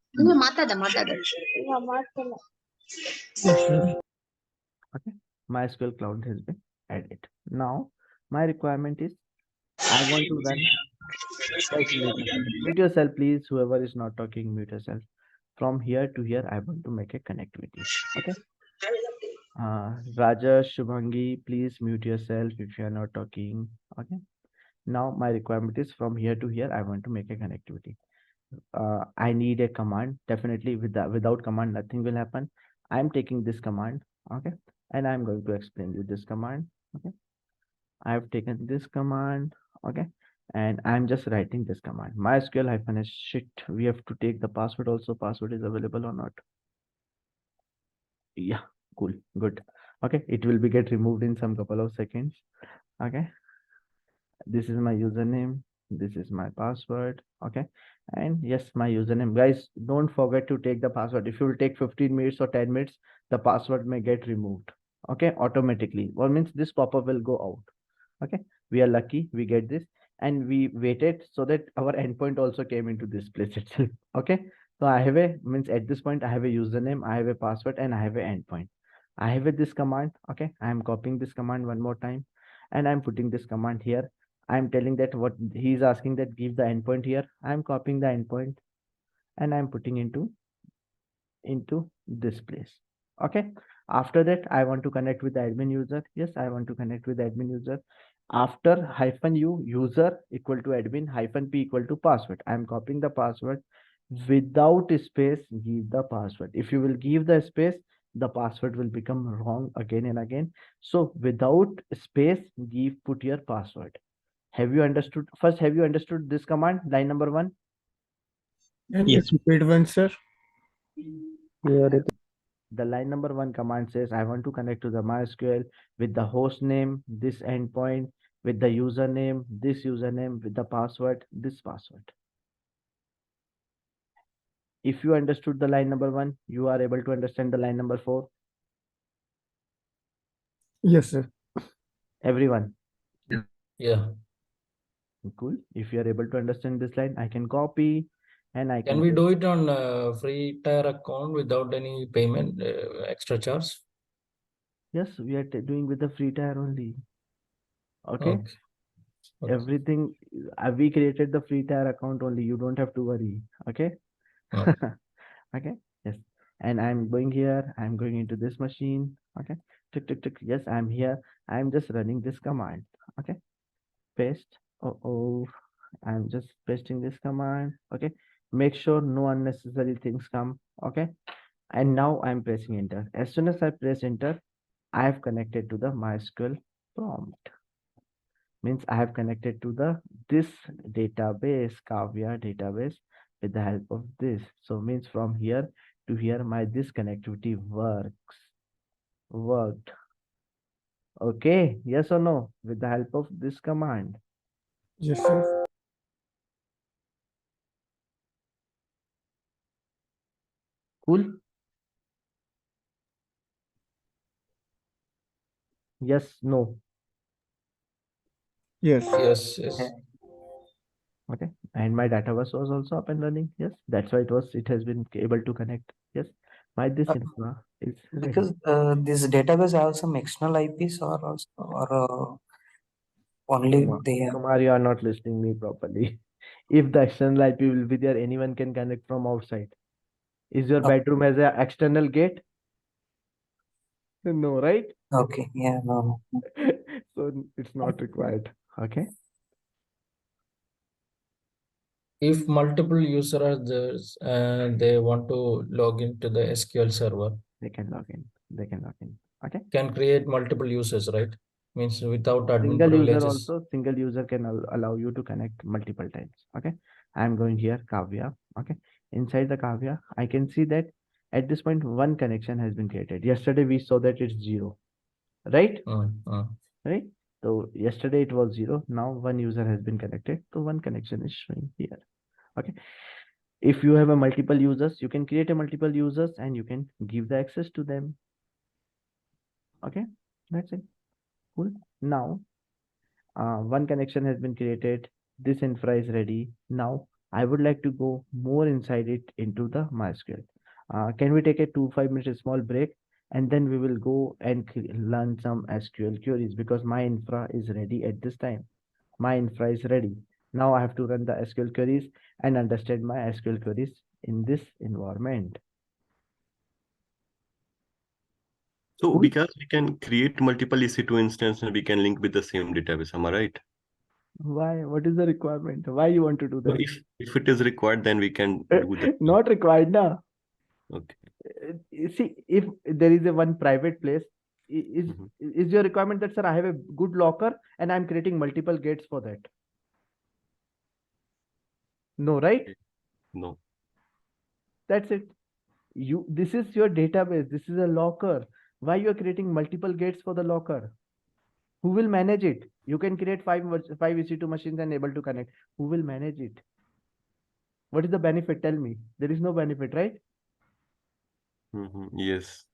Okay, MySQL cloud has been added. Now my requirement is I want to run. Guys, mute yourself, please. Whoever is not talking, mute yourself. From here to here, I want to make a connectivity. Okay. Rajesh, Shubhangi, please mute yourself if you are not talking. Okay. Now my requirement is from here to here, I want to make a connectivity. I need a command. Definitely without command, nothing will happen. I'm taking this command. Okay. And I'm going to explain you this command. Okay. I've taken this command. Okay. And I'm just writing this command. MySQL -s shit. We have to take the password also. Password is available or not? Yeah, cool, good. Okay, it will be get removed in some couple of seconds. Okay, this is my username. This is my password. Okay, and yes, my username. Guys, don't forget to take the password. If you will take 15 minutes or 10 minutes, the password may get removed. Okay, automatically. Well, means this pop-up will go out. Okay, we are lucky we get this, and we waited so that our endpoint also came into this place itself. Okay, so I have a means at this point I have a username, I have a password, and I have a endpoint. I have this command. Okay, I am copying this command one more time, and I'm putting this command here. I'm telling that what he's asking that give the endpoint here. I'm copying the endpoint, and I'm putting into this place. Okay, after that I want to connect with the admin user. Yes, I want to connect with the admin user. After -u user equal to admin -p equal to password, I am copying the password. Without space, give the password. If you will give the space, the password will become wrong again and again. So without space, put your password. Have you understood? First, have you understood this command, line number 1? Yes, repeat one, sir. The line number 1 command says, I want to connect to the MySQL with the host name, this endpoint, with the username, this username, with the password, this password. If you understood the line number 1, you are able to understand the line number 4. Yes, sir. Everyone. Yeah. Cool. If you are able to understand this line, I can copy and I Can we do it on free tier account without any payment, extra charge? Yes, we are doing with the free tier only. Okay. Okay. Everything we created the free tier account only. You don't have to worry. Okay. Okay. Yes. And I'm going here. I'm going into this machine. Okay. Tick, tick, tick. Yes, I'm here. I'm just running this command. Okay. Paste. I'm just pasting this command. Okay. Make sure no unnecessary things come. Okay. And now I'm pressing enter. As soon as I press enter, I have connected to the MySQL prompt. Means I have connected to this database, Kavya database, with the help of this. So means from here to here, this connectivity worked. Okay, yes or no? With the help of this command. Yes, sir. Cool. Yes, no. Yes. Yes. Okay, and my database was also up and running. Yes, that's why it has been able to connect. Yes, this infra is Because this database have some external IPs or also, or only they have. Kumar, you are not listening me properly. If the external IP will be there, anyone can connect from outside. Is your bedroom as an external gate? No, right? Okay, yeah, no. So it's not required. Okay. if multiple users are there and they want to log into the SQL server, They can log in. They can log in. Okay. can create multiple users, right? Means without admin Single user privileges. also, single user can allow you to connect multiple times. Okay. I'm going here, Kavya. Okay. Inside the Kavya, I can see that at this point, one connection has been created. Yesterday, we saw that it's 0, right? Right. So yesterday it was 0. Now one user has been connected. So one connection is showing here. Okay. If you have a multiple users, you can create a multiple users and you can give the access to them. Okay. That's it. Cool. Now, one connection has been created. This infra is ready. Now, I would like to go more inside it into the MySQL. Can we take a 5 minutes small break? And then we will go and learn some SQL queries because my infra is ready at this time. My infra is ready. Now I have to run the SQL queries and understand my SQL queries in this environment. So because we can create multiple EC2 instances and we can link with the same database, am I right? Why? What is the requirement? Why you want to do So that? if it is required, then we can do that. Not required, na. Okay. See, if there is a one private place, is your requirement that, sir, I have a good locker and I'm creating multiple gates for that? No, right? No. That's it. This is your database. This is a locker. Why you are creating multiple gates for the locker? Who will manage it? You can create five EC2 machines and able to connect. Who will manage it? What is the benefit? Tell me. There is no benefit, right? Yes.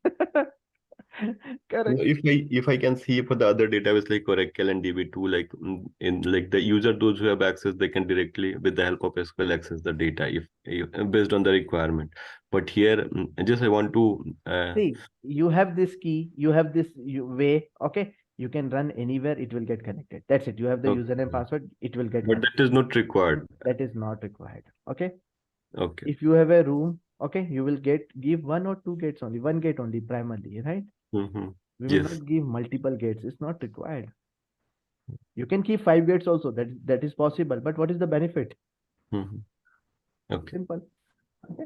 Correct. If I can see for the other database like Oracle and DB2, like in like the user, those who have access, they can directly with the help of SQL access the data if based on the requirement. But here, just I want to see, you have this key, you have this way. Okay, you can run anywhere. It will get connected. That's it. You have the username, password. It will get. But that is not required. That is not required. Okay. Okay. If you have a room, okay, you will give 1 or 2 gates only, 1 gate only primarily, right? We will Yes. not give multiple gates. It's not required. You can keep 5 gates also. That is possible. But what is the benefit? Okay. Simple. Okay.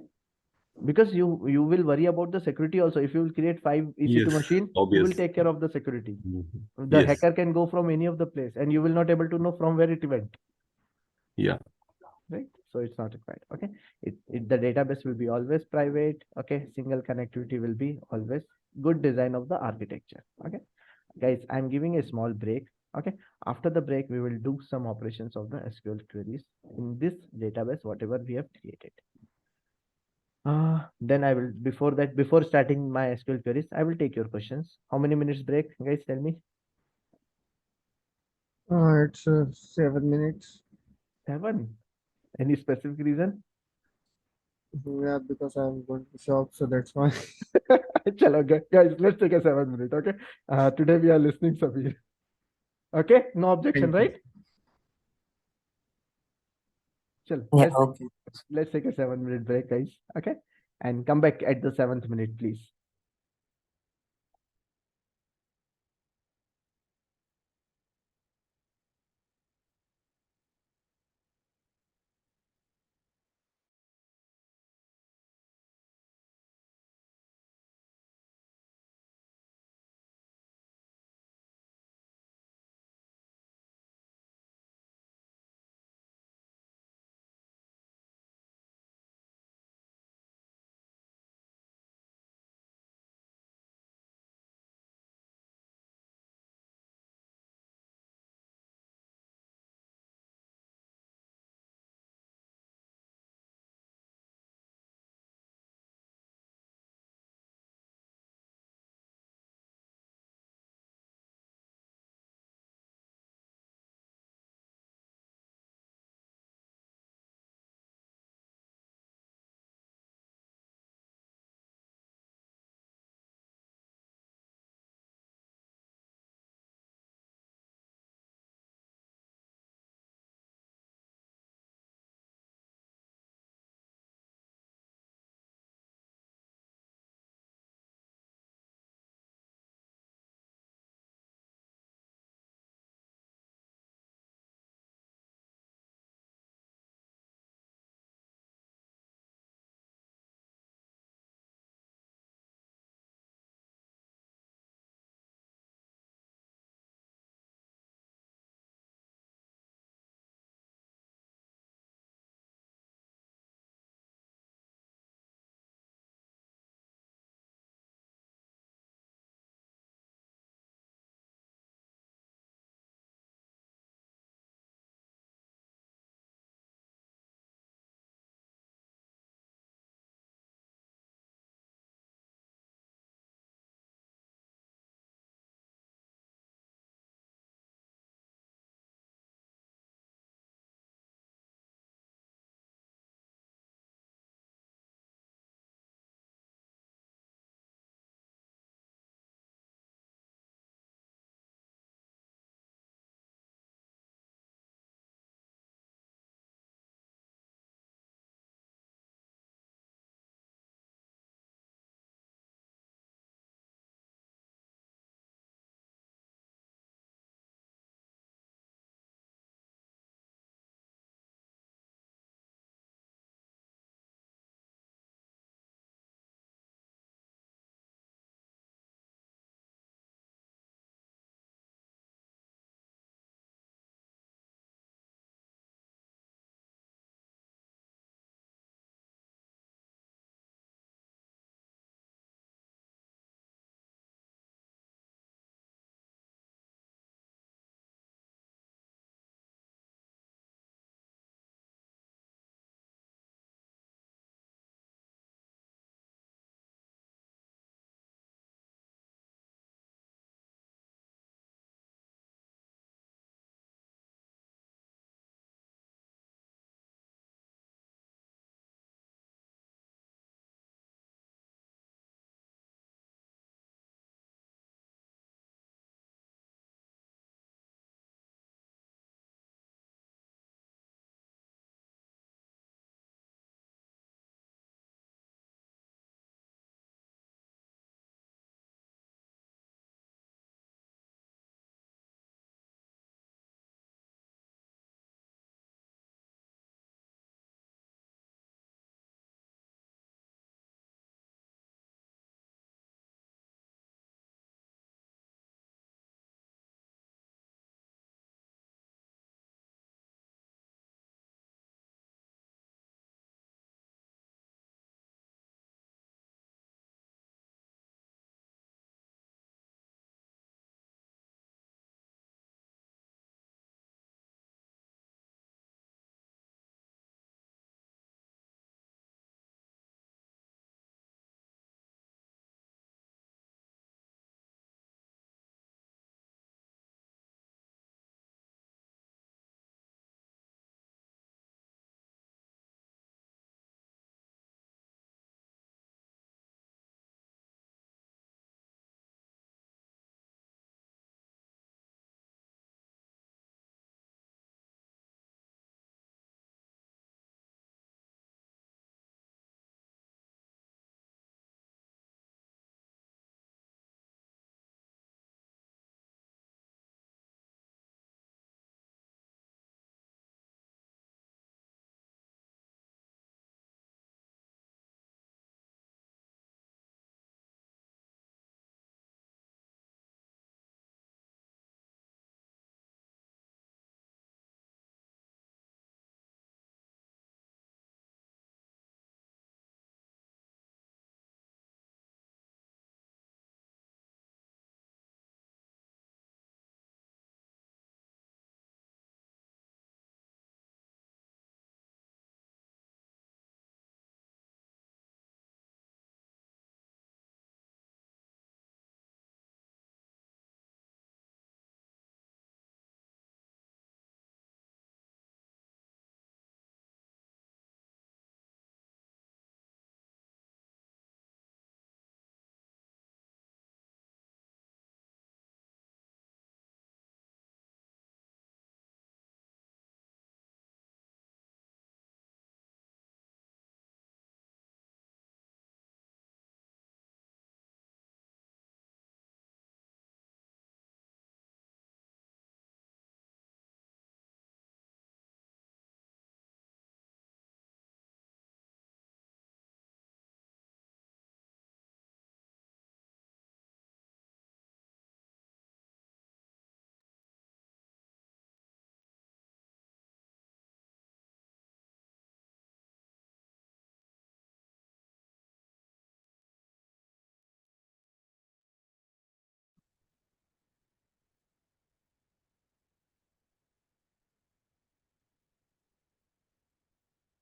Because you will worry about the security also. If you will create 5 EC2 Yes, machine, you obvious. will take care of the security. The Yes. hacker can go from any of the place and you will not able to know from where it went. Yeah. Right. So it's not required. Okay. The database will be always private. Okay. Single connectivity will be always good design of the architecture. Okay. Guys, I'm giving a small break. Okay. After the break, we will do some operations of the SQL queries in this database, whatever we have created. Then I will, before starting my SQL queries, I will take your questions. How many minutes break, guys? Tell me. It's 7 minutes. 7. Any specific reason? Yeah, because I'm going to shop, so that's why. Chalo, guys, let's take a 7 minute. Okay. Today we are listening, Sabir. Okay. No objection, right? Chalo, Yeah, okay. let's take a 7 minute break, guys. Okay. And come back at the 7th minute, please.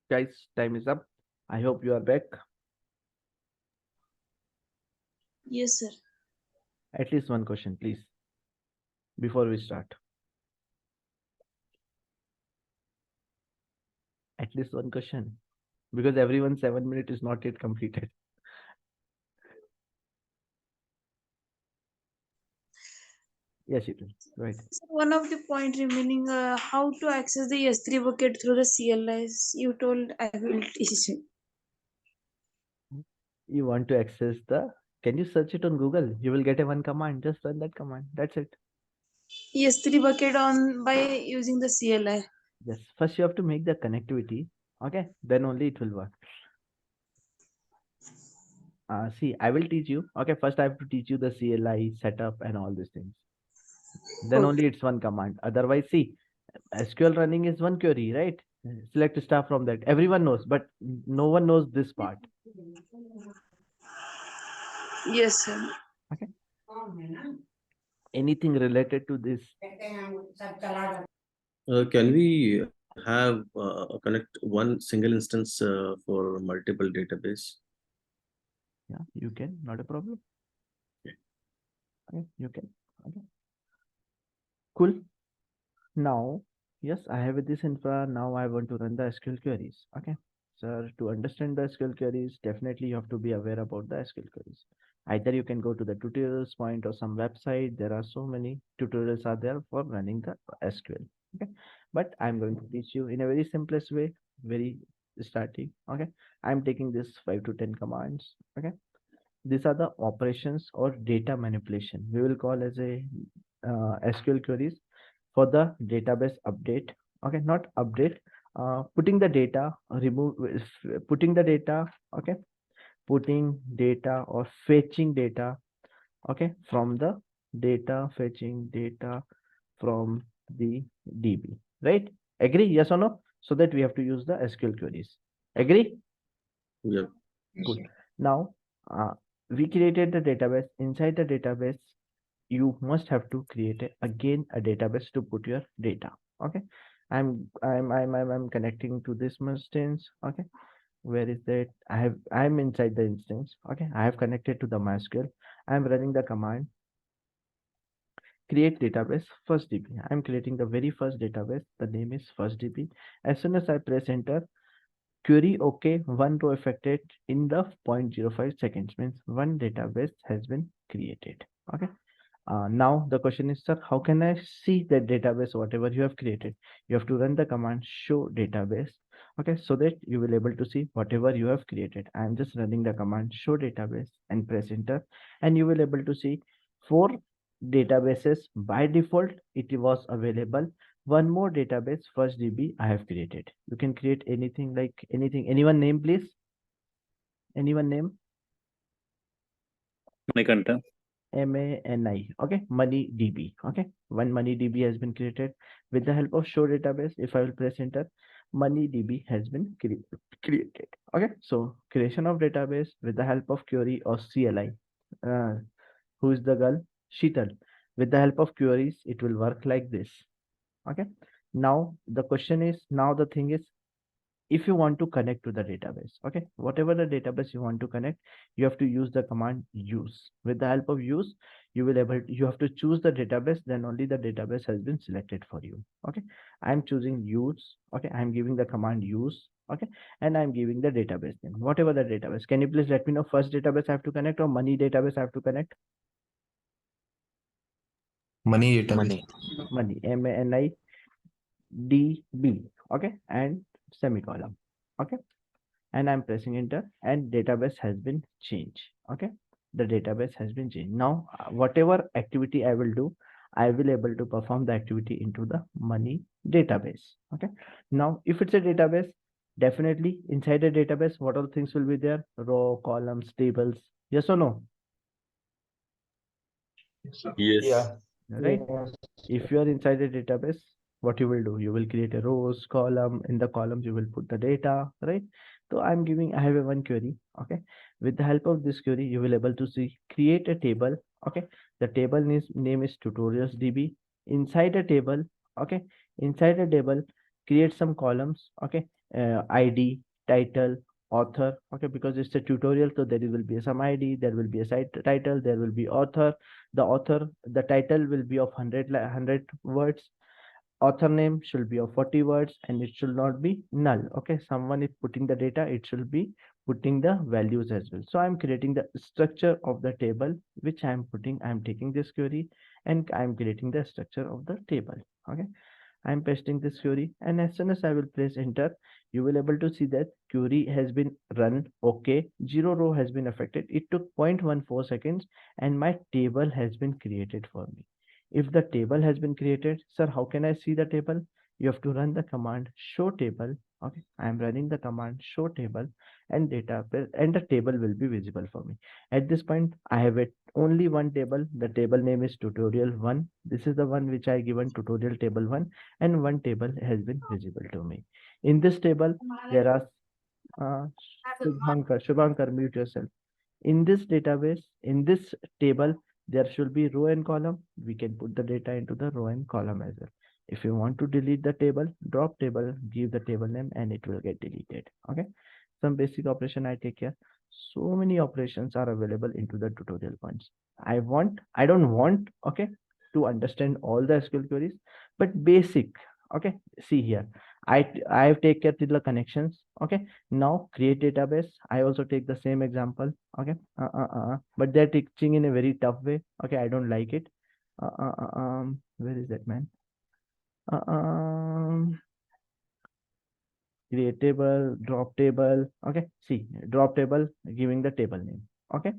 Guys, time is up. I hope you are back. Yes, sir. At least one question, please, before we start. At least one question, because everyone's 7 minutes is not yet completed. Yes, Sheetal, right. So one of the point remaining, how to access the S3 bucket through the CLIs. You told I will teach you. You want to access the, can you search it on Google? You will get a one command, just run that command. That's it. S3 bucket on by using the CLI. Yes, first you have to make the connectivity. Okay, then only it will work. See, I will teach you. Okay, first I have to teach you the CLI setup and all these things. Then only it's one command. Otherwise, see, SQL running is one query, right? Select star from that. Everyone knows, but no one knows this part. Yes, sir. Okay. Anything related to this? Can we have connect one single instance for multiple database? Yeah, you can, not a problem. Okay, you can. Okay. Cool. Now, yes, I have this infra. Now I want to run the SQL queries. Okay. So to understand the SQL queries, definitely you have to be aware about the SQL queries. Either you can go to the tutorials point or some website. There are so many tutorials are there for running the SQL. Okay. But I'm going to teach you in a very simplest way, very starting. Okay. I'm taking this 5 to 10 commands. Okay. These are the operations or data manipulation. We will call as a SQL queries for the database update. Okay, not update. Putting the data, putting the data. Okay, putting data or fetching data. Okay, from the data, fetching data from the DB. Right? Agree? Yes or no? So that we have to use the SQL queries. Agree? Yeah. Cool. Now, we created the database. Inside the database, you must have to create again a database to put your data. Okay. I'm connecting to this instance. Okay. Where is that? I'm inside the instance. Okay. I have connected to the MySQL. I'm running the command create database first DB. I'm creating the very first database. The name is first DB. As soon as I press enter, query OK, one row affected in the 0.05 seconds, means one database has been created. Okay. Now the question is, sir, how can I see the database, whatever you have created? You have to run the command show database. Okay, so that you will able to see whatever you have created. I am just running the command show database and press enter, and you will able to see 4 databases by default. It was available. One more database, first DB, I have created. You can create anything, like anything. Anyone name, please? Anyone name? Manikanta. MANI. Okay, money DB. Okay, one money DB has been created with the help of show database. If I will press enter, money DB has been created. Okay, so creation of database with the help of query or CLI. Who is the girl? Sheetal. With the help of queries, it will work like this. Okay, now the question is, now the thing is, if you want to connect to the database, okay, whatever the database you want to connect, you have to use the command use. With the help of use, you have to choose the database, then only the database has been selected for you. Okay, I'm choosing use. Okay, I'm giving the command use. Okay, and I'm giving the database name, whatever the database. Can you please let me know first database I have to connect or money database I have to connect? Money database. Money, MANI DB. Okay, and semicolon. Okay, and I'm pressing enter, and database has been changed. Okay, the database has been changed. Now whatever activity I will do, I will able to perform the activity into the money database. Okay, now if it's a database, definitely inside a database, what all things will be there? Row, columns, tables. Yes or no? Yes. Yeah. Right. If you are inside a database, what you will do? You will create a rows, column. In the columns, you will put the data, right? So I have a one query. Okay. With the help of this query, you will able to see create a table. Okay. The table name is tutorials DB. Inside a table. Okay. Inside a table, create some columns, okay, ID, title, author, okay, because it's a tutorial, so there will be some ID, there will be a site title, there will be author. The title will be of 100 words. Author name should be of 40 words, and it should not be null. Okay, someone is putting the data, it should be putting the values as well. So I'm creating the structure of the table, which I'm taking this query and I'm creating the structure of the table. Okay, I'm pasting this query, and as soon as I will press enter, you will able to see that query has been run. Okay, 0 row has been affected. It took 0.14 seconds and my table has been created for me. If the table has been created, sir, how can I see the table? You have to run the command show table. Okay, I am running the command show table, and the table will be visible for me. At this point, I have only one table. The table name is tutorial1. This is the one which I given tutorial table 1, and one table has been visible to me. In this table, there are Shubhankar, mute yourself. In this database, in this table, there should be row and column. We can put the data into the row and column as well. If you want to delete the table, drop table, give the table name, and it will get deleted. Okay, some basic operation I take care. So many operations are available into the tutorial points. I don't want, okay, to understand all the SQL queries, but basic. Okay, see here, I take care till the connections. Okay, now create database. I also take the same example. Okay, but they're teaching in a very tough way. Okay, I don't like it. Where is that, man? Create table, drop table. Okay, see, drop table, giving the table name. Okay,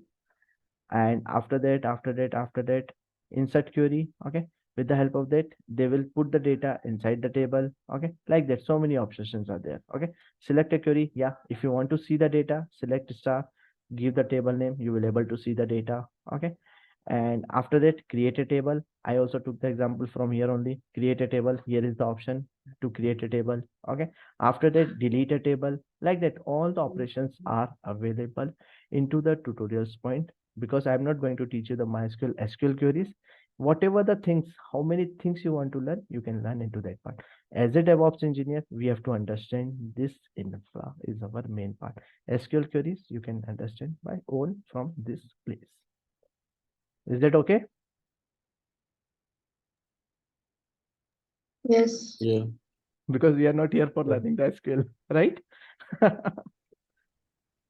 and after that, insert query. Okay, with the help of that, they will put the data inside the table. Okay, like that. So many options are there. Okay, select a query. Yeah, if you want to see the data, select star, give the table name, you will able to see the data. Okay, and after that, create a table. I also took the example from here only. Create a table. Here is the option to create a table. Okay, after that, delete a table. Like that, all the operations are available into the tutorials point, because I'm not going to teach you the MySQL SQL queries. Whatever the things, how many things you want to learn, you can learn into that part. As a DevOps engineer, we have to understand this infra is our main part. SQL queries you can understand by own from this place. Is that okay? Yes. Yeah. Because we are not here for learning the SQL, right?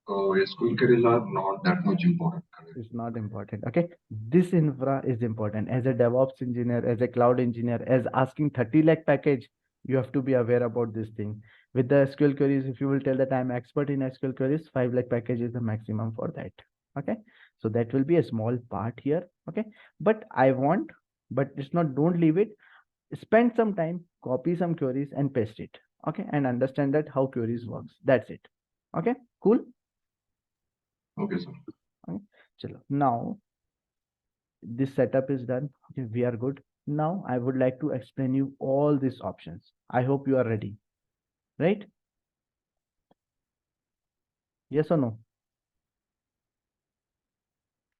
SQL queries are not that much important. It's not important. Okay, this infra is important. As a DevOps engineer, as a cloud engineer, as asking 30 lakh package, you have to be aware about this thing. With the SQL queries, if you will tell that I'm expert in SQL queries, 5 lakh package is the maximum for that. Okay, so that will be a small part here. Okay, but it's not, don't leave it. Spend some time, copy some queries and paste it. Okay, and understand that how queries works. That's it. Okay, cool. Okay, sir. Okay. Chalo. Now this setup is done. Okay, we are good. Now I would like to explain you all these options. I hope you are ready, right? Yes or no?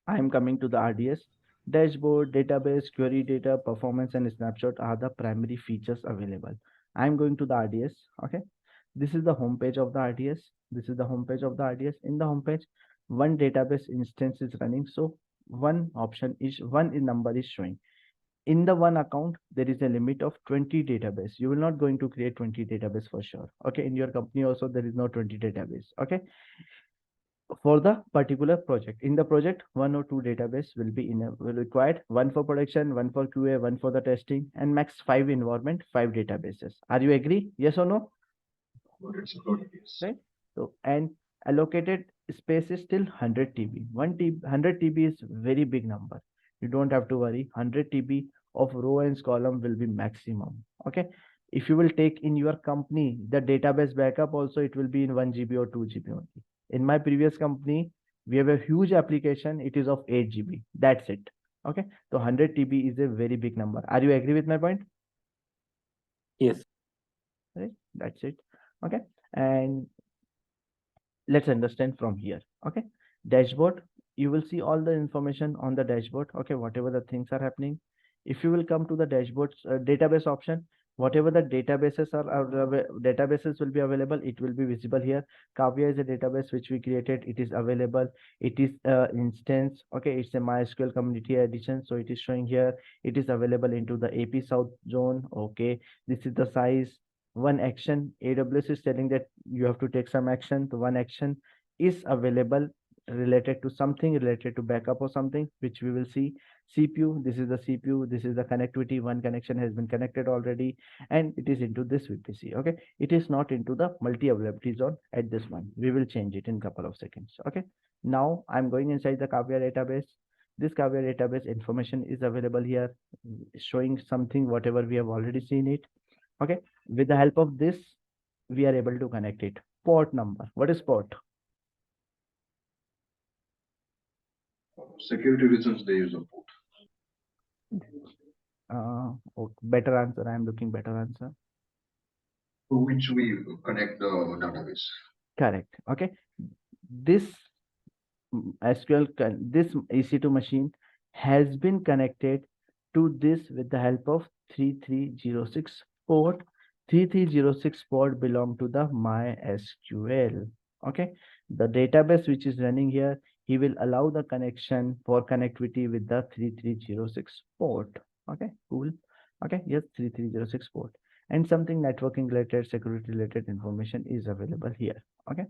I am coming to the RDS. Dashboard, database, query data, performance, and snapshot are the primary features available. I am going to the RDS. Okay, this is the home page of the RDS. This is the home page of the RDS. In the home page, one database instance is running. So one number is showing. In the one account, there is a limit of 20 database. You will not going to create 20 database for sure. Okay, in your company also there is no 20 database. Okay, for the particular project, in the project, 1 or 2 database will be required. One for production, one for QA, one for the testing, and max 5 environment, 5 databases. Are you agree? Yes or no? Right. So, and allocated space is still 100 TB. 100 TB is very big number. You don't have to worry. 100 TB of row and column will be maximum. Okay. If you will take in your company, the database backup also, it will be in 1 GB or 2 GB only. In my previous company, we have a huge application. It is of 8 GB. That's it. Okay. So 100 TB is a very big number. Are you agree with my point? Yes. Right. That's it. Okay. And let's understand from here. Okay, dashboard, you will see all the information on the dashboard. Okay, whatever the things are happening. If you will come to the dashboards database option, Whatever the databases databases will be available, it will be visible here. Kavya is a database which we created. It is available. It is instance. Okay, it's a MySQL community edition, so it is showing here. It is available into the AP South zone. Okay, this is the size. One action. AWS is telling that you have to take some action. The one action is available related to something related to backup or something, which we will see. CPU, this is the CPU, this is the connectivity. One connection has been connected already, and it is into this VPC. Okay, it is not into the multi-availability zone at this one. We will change it in a couple of seconds. Okay, now I'm going inside the Kavya database. This Kavya database information is available here, showing something whatever we have already seen it. Okay, with the help of this, we are able to connect it. Port number, what is port? Security reasons they use a port. Better answer. I am looking better answer. To which we connect the database. Correct. Okay. This this EC2 machine has been connected to this with the help of 3306 port. 3306 port belong to the MySQL. Okay. The database which is running here, he will allow the connection for connectivity with the 3306 port. Okay, cool. Okay, yes, 3306 port. And something networking related, security related information is available here. Okay,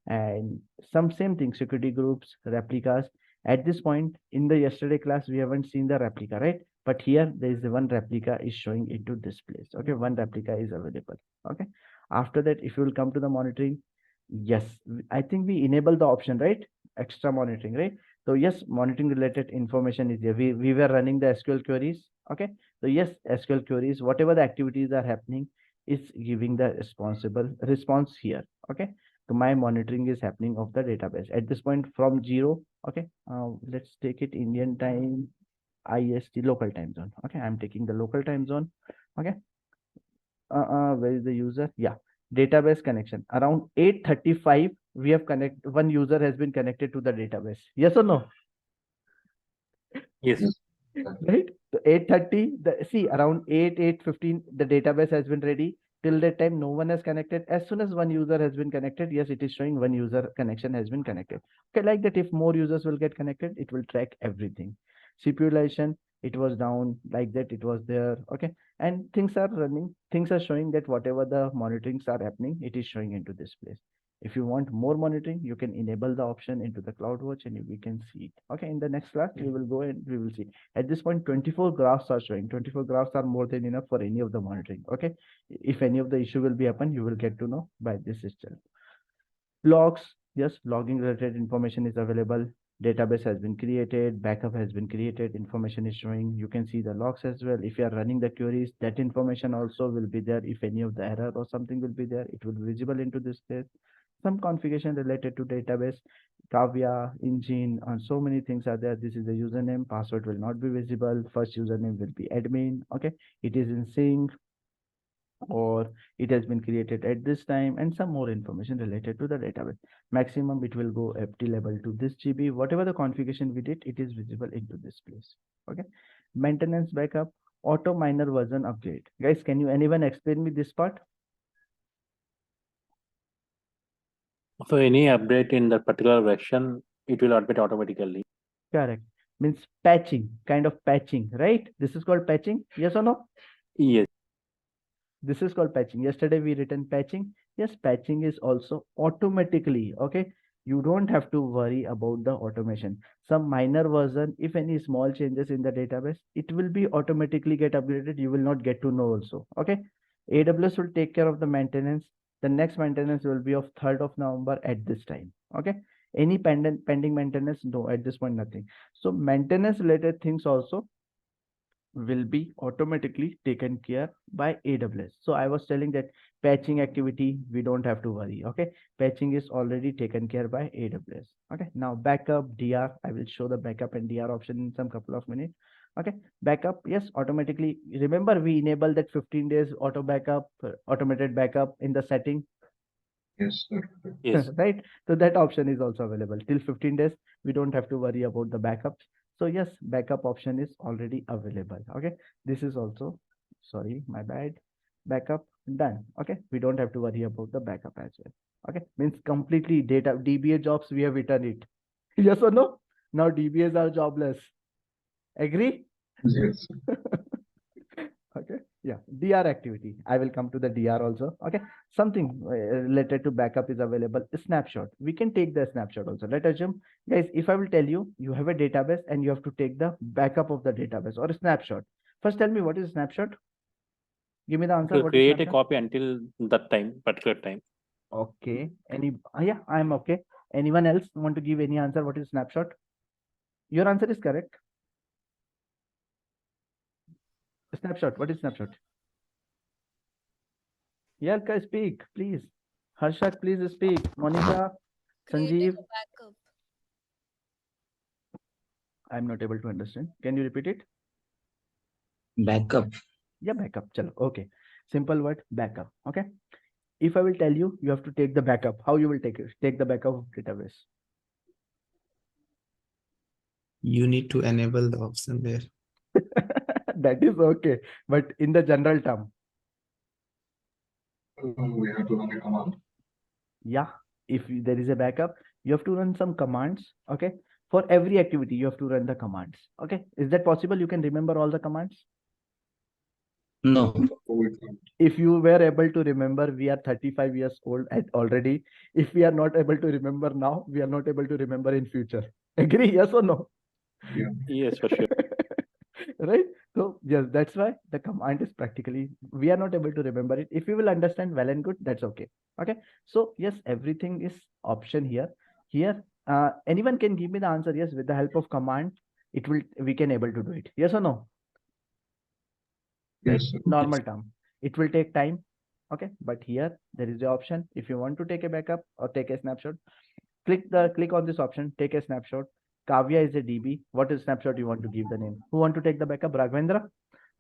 and some same thing, security groups, replicas. At this point in the yesterday class, we haven't seen the replica, right? But here there is one replica is showing into this place. Okay, one replica is available. Okay, after that, if you will come to the monitoring, yes, I think we enable the option, right? Extra monitoring, right? So yes, monitoring related information is there. We were running the SQL queries. Okay, so yes, SQL queries, whatever the activities are happening, is giving the response here. Okay, so my monitoring is happening of the database at this point from 0. Okay, let's take it Indian time, IST, local time zone. Okay, I'm taking the local time zone. Okay, where is the user? Yeah, database connection around 8:35. We have one user has been connected to the database. Yes or no? Yes. Right. So 8:30. See, around 8:15, the database has been ready. Till that time, no one has connected. As soon as one user has been connected, yes, it is showing one user connection has been connected. Okay, like that, if more users will get connected, it will track everything. CPU utilization, it was down, like that, it was there. Okay, and things are running. Things are showing that whatever the monitorings are happening, it is showing into this place. If you want more monitoring, you can enable the option into the CloudWatch and we can see it. Okay, in the next class, we will go and we will see. At this point, 24 graphs are showing. 24 graphs are more than enough for any of the monitoring. Okay, if any of the issue will be happen, you will get to know by this itself. Logs, yes, logging related information is available. Database has been created, backup has been created, information is showing. You can see the logs as well. If you are running the queries, that information also will be there. If any of the error or something will be there, it will be visible into this place. Some configuration related to database, Kavya, engine, and so many things are there. This is the username, password will not be visible. First username will be admin. Okay, it is in sync, or it has been created at this time, and some more information related to the database. Maximum it will go FT level to this GB. Whatever the configuration we did, it is visible into this place. Okay, maintenance backup, auto minor version upgrade. Guys, can you anyone explain me this part? So any update in that particular version, it will update automatically. Correct. Means patching, kind of patching, right? This is called patching. Yes or no? Yes. This is called patching. Yesterday we written patching. Yes, patching is also automatically. Okay, you don't have to worry about the automation. Some minor version, if any small changes in the database, it will be automatically get upgraded. You will not get to know also. Okay, AWS will take care of the maintenance. The next maintenance will be of 3rd of November at this time. Okay, any pending maintenance? No, at this point nothing. So maintenance related things also will be automatically taken care by AWS. So I was telling that patching activity, we don't have to worry. Okay, patching is already taken care by AWS. Okay, now backup, DR, I will show the backup and DR option in some couple of minutes. Okay, backup, yes, automatically. Remember, we enable that 15 days auto backup, automated backup in the setting. Yes, sir. Yes. Right, so that option is also available till 15 days. We don't have to worry about the backups. So yes, backup option is already available. Okay, this is also, sorry, my bad. backup, done. Okay, we don't have to worry about the backup as well. Okay, means completely data DBA jobs, we have written it. Yes or no? Now DBAs are jobless. Agree? Yes. Okay, yeah, DR activity. I will come to the DR also. Okay, something related to backup is available. Snapshot. We can take the snapshot also. Let's assume, guys, if I will tell you, you have a database and you have to take the backup of the database or a snapshot. First, tell me what is a snapshot? Give me the answer. To What is create a snapshot? copy until that time, particular time. Okay. Yeah, I'm okay. Anyone else want to give any answer? What is snapshot? Your answer is correct. Snapshot. What is snapshot? Yeah, guys, speak, please. Harshak, please speak. Monica, Sanjeev. I'm not able to understand. Can you repeat it? Backup. Yeah, backup. Chalo. Okay. Simple word, backup. Okay. If I will tell you, you have to take the backup. How you will take it? Take the backup of database. You need to enable the option there. That is okay. But in the general term. We have to run a command. Yeah. If there is a backup, you have to run some commands. Okay. For every activity, you have to run the commands. Okay. Is that possible? You can remember all the commands? No. If you were able to remember, we are 35 years old already. If we are not able to remember now, we are not able to remember in future. Agree? Yes or no? Yeah. Yes, for sure. Right? So yes, that's why the command is practically, we are not able to remember it. If you will understand, well and good, that's okay. Okay. So yes, everything is option here. Here, anyone can give me the answer. Yes, with the help of command, we can able to do it. Yes or no? Yes. Normal term. It will take time. Okay. But here there is the option. If you want to take a backup or take a snapshot, click on this option, take a snapshot. Kavya is a DB. What is snapshot you want to give the name? Who want to take the backup? Raghavendra.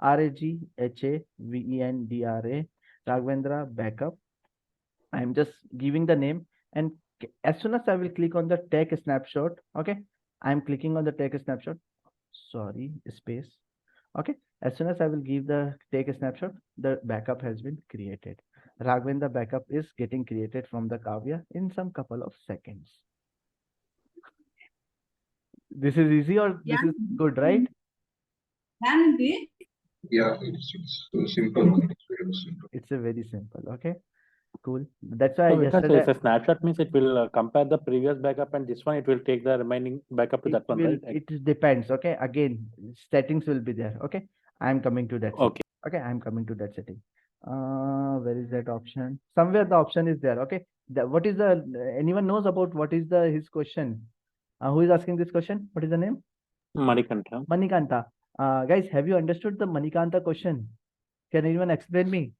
RAGHAVENDRA. Raghavendra backup. I am just giving the name, and as soon as I will click on the take a snapshot, okay, I am clicking on the take a snapshot. Sorry, space. Okay, as soon as I will give the take a snapshot, the backup has been created. Raghavendra backup is getting created from the Kavya in some couple of seconds. This is easy or this is good, right? Yeah, it's so simple. It's very simple. It's a very simple. Okay, cool. That's why So because yesterday it's a snapshot means it will compare the previous backup and this one, it will take the remaining backup to that one, right? it depends. Okay, again, settings will be there. Okay, I'm coming to that. Okay. Okay, I'm coming to that setting. Where is that option? Somewhere the option is there. Okay, what is the anyone knows about what is his question? Who is asking this question? What is the name? Manikanta. Manikanta. Guys, have you understood the Manikanta question? Can anyone explain me?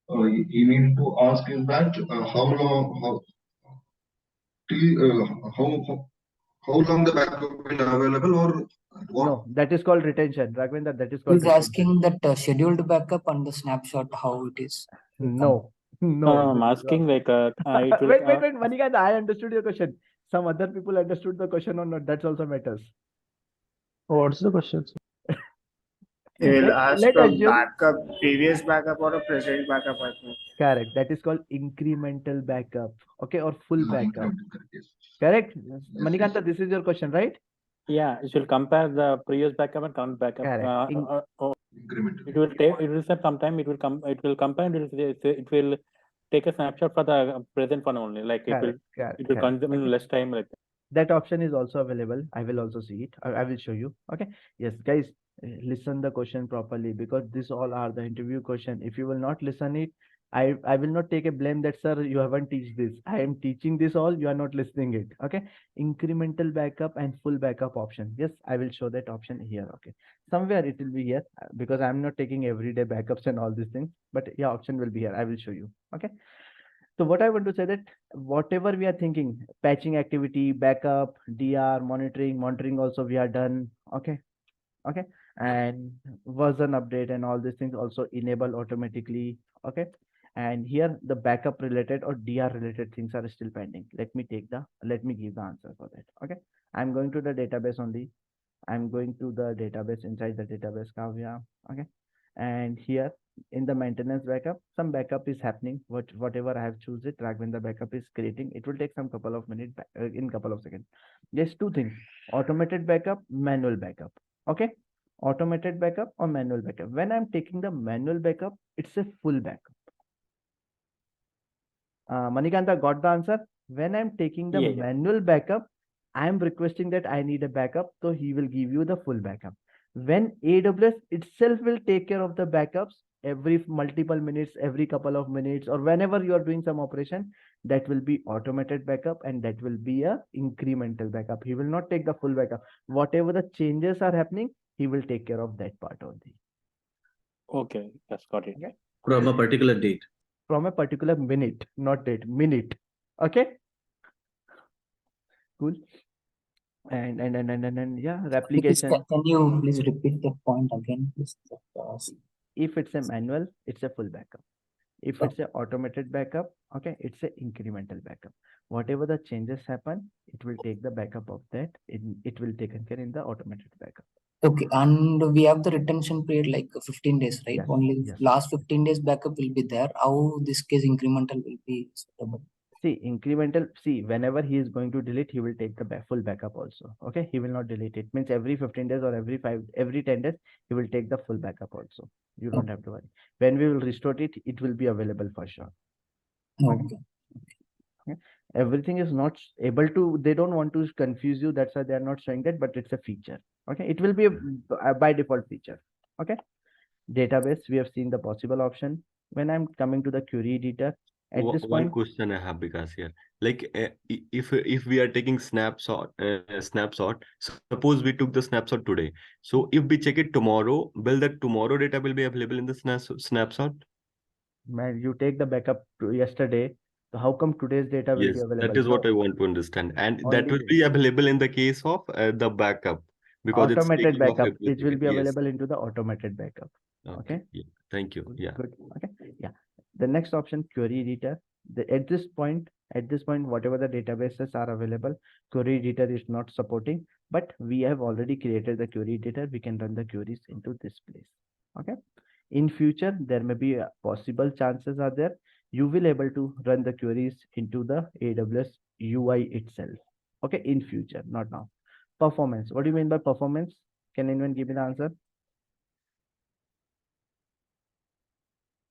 You need to ask is that how long, how long the backup will available or what? No, that is called retention. Raghavendra, that is called He's retention. asking that scheduled backup and the snapshot, how it is. No, no. I'm asking like it will, wait, Manikanta, I understood your question. Some other people understood the question or not. That's also matters. What's the question? He will ask Let a assume. backup, previous backup or a present backup, I think. Correct. That is called incremental backup. Okay, or full backup. Correct. Manikanta, this is your question, right? Yeah, it will compare the previous backup and current backup. Correct. It will take. It will take some time. It will come. It will compare. It will take a snapshot for the present one only. Like it will. It will consume less time. Like that option is also available. I will also see it. I will show you. Okay. Yes, guys, listen the question properly because these all are the interview question. If you will not listen it, I will not take a blame that sir you haven't teach this. I am teaching this all. You are not listening it. Okay. Incremental backup and full backup option. Yes, I will show that option here. Okay. Somewhere it will be here because I'm not taking everyday backups and all these things. But yeah, option will be here. I will show you. Okay. So what I want to say that whatever we are thinking, patching activity, backup, DR, monitoring also we are done. Okay. Okay. And version update and all these things also enable automatically. Okay. And here the backup related or DR related things are still pending. Let me give the answer for that. Okay. I'm going to the database only. I'm going to the database inside the database Kavya. Okay. And here in the maintenance backup, some backup is happening. Whatever I have choose it, Raghavendra backup is creating. It will take some couple of minutes, in couple of seconds. There's two things: automated backup, manual backup. Okay, automated backup or manual backup. When I'm taking the manual backup, it's a full backup. Manikanta got the answer. When I'm taking the manual backup, I'm requesting that I need a backup, so he will give you the full backup. When AWS itself will take care of the backups every multiple minutes, every couple of minutes, or whenever you are doing some operation, that will be automated backup, and that will be a incremental backup. He will not take the full backup. Whatever the changes are happening, he will take care of that part only. Okay, yes, got it. Okay. From a particular date. From a particular minute, not date, minute. Okay. Cool. And yeah, replication. Can you please repeat the point again, please? If it's a manual, it's a full backup. If it's a automated backup, okay, it's a incremental backup. Whatever the changes happen, it will take the backup of that. It will take care in the automated backup. Okay, and we have the retention period like 15 days, right? Yes, Only yes. last 15 days backup will be there. How this case incremental will be suitable? See, incremental, see, whenever he is going to delete, he will take the full backup also. Okay, he will not delete it. Means every 15 days or every 10 days, he will take the full backup also. You don't have to worry. When we will restore it, it will be available for sure. Okay. Okay. Everything is not able to, they don't want to confuse you. That's why they are not showing that, but it's a feature. Okay, it will be a by default feature. Okay, database, we have seen the possible option. When I'm coming to the query editor, at this One point, question I have, because here, like if we are taking snapshot, suppose we took the snapshot today. So if we check it tomorrow, will that tomorrow data will be available in the snapshot? Man, you take the backup to yesterday. So how come today's data will Yes, be available? that is what So I want to understand, and that only will be available in the case of the backup, because it's automated taking off backup. It will everything. be Yes. available into the automated backup. Okay. Yeah. Thank you. Good, Yeah. good. Okay. Yeah. The next option, query editor. At this point, whatever the databases are available, query editor is not supporting, but we have already created the query editor. We can run the queries into this place. Okay. In future, there may be possible chances are there. You will able to run the queries into the AWS UI itself. Okay. In future, not now. Performance. What do you mean by performance? Can anyone give me the answer?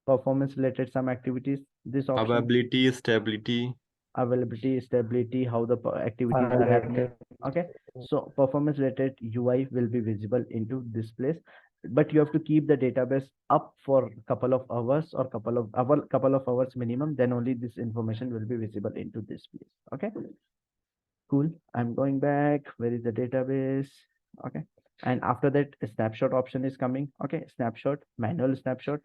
Performance related some activities. This option. Availability, stability. Availability, stability, how the activities are happening. Okay. So performance related UI will be visible into this place, but you have to keep the database up for a couple of hours or couple of hours minimum. Then only this information will be visible into this place. Okay. Cool. I'm going back. Where is the database? Okay. And after that, a snapshot option is coming. Okay. Snapshot, manual snapshot.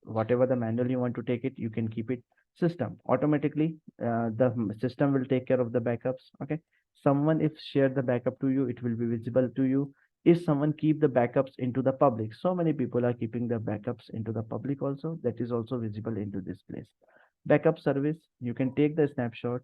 Whatever the manual you want to take it, you can keep it. System automatically, the system will take care of the backups. Okay. Someone if share the backup to you, it will be visible to you. If someone keep the backups into the public, so many people are keeping the backups into the public also, that is also visible into this place. Backup service, you can take the snapshot.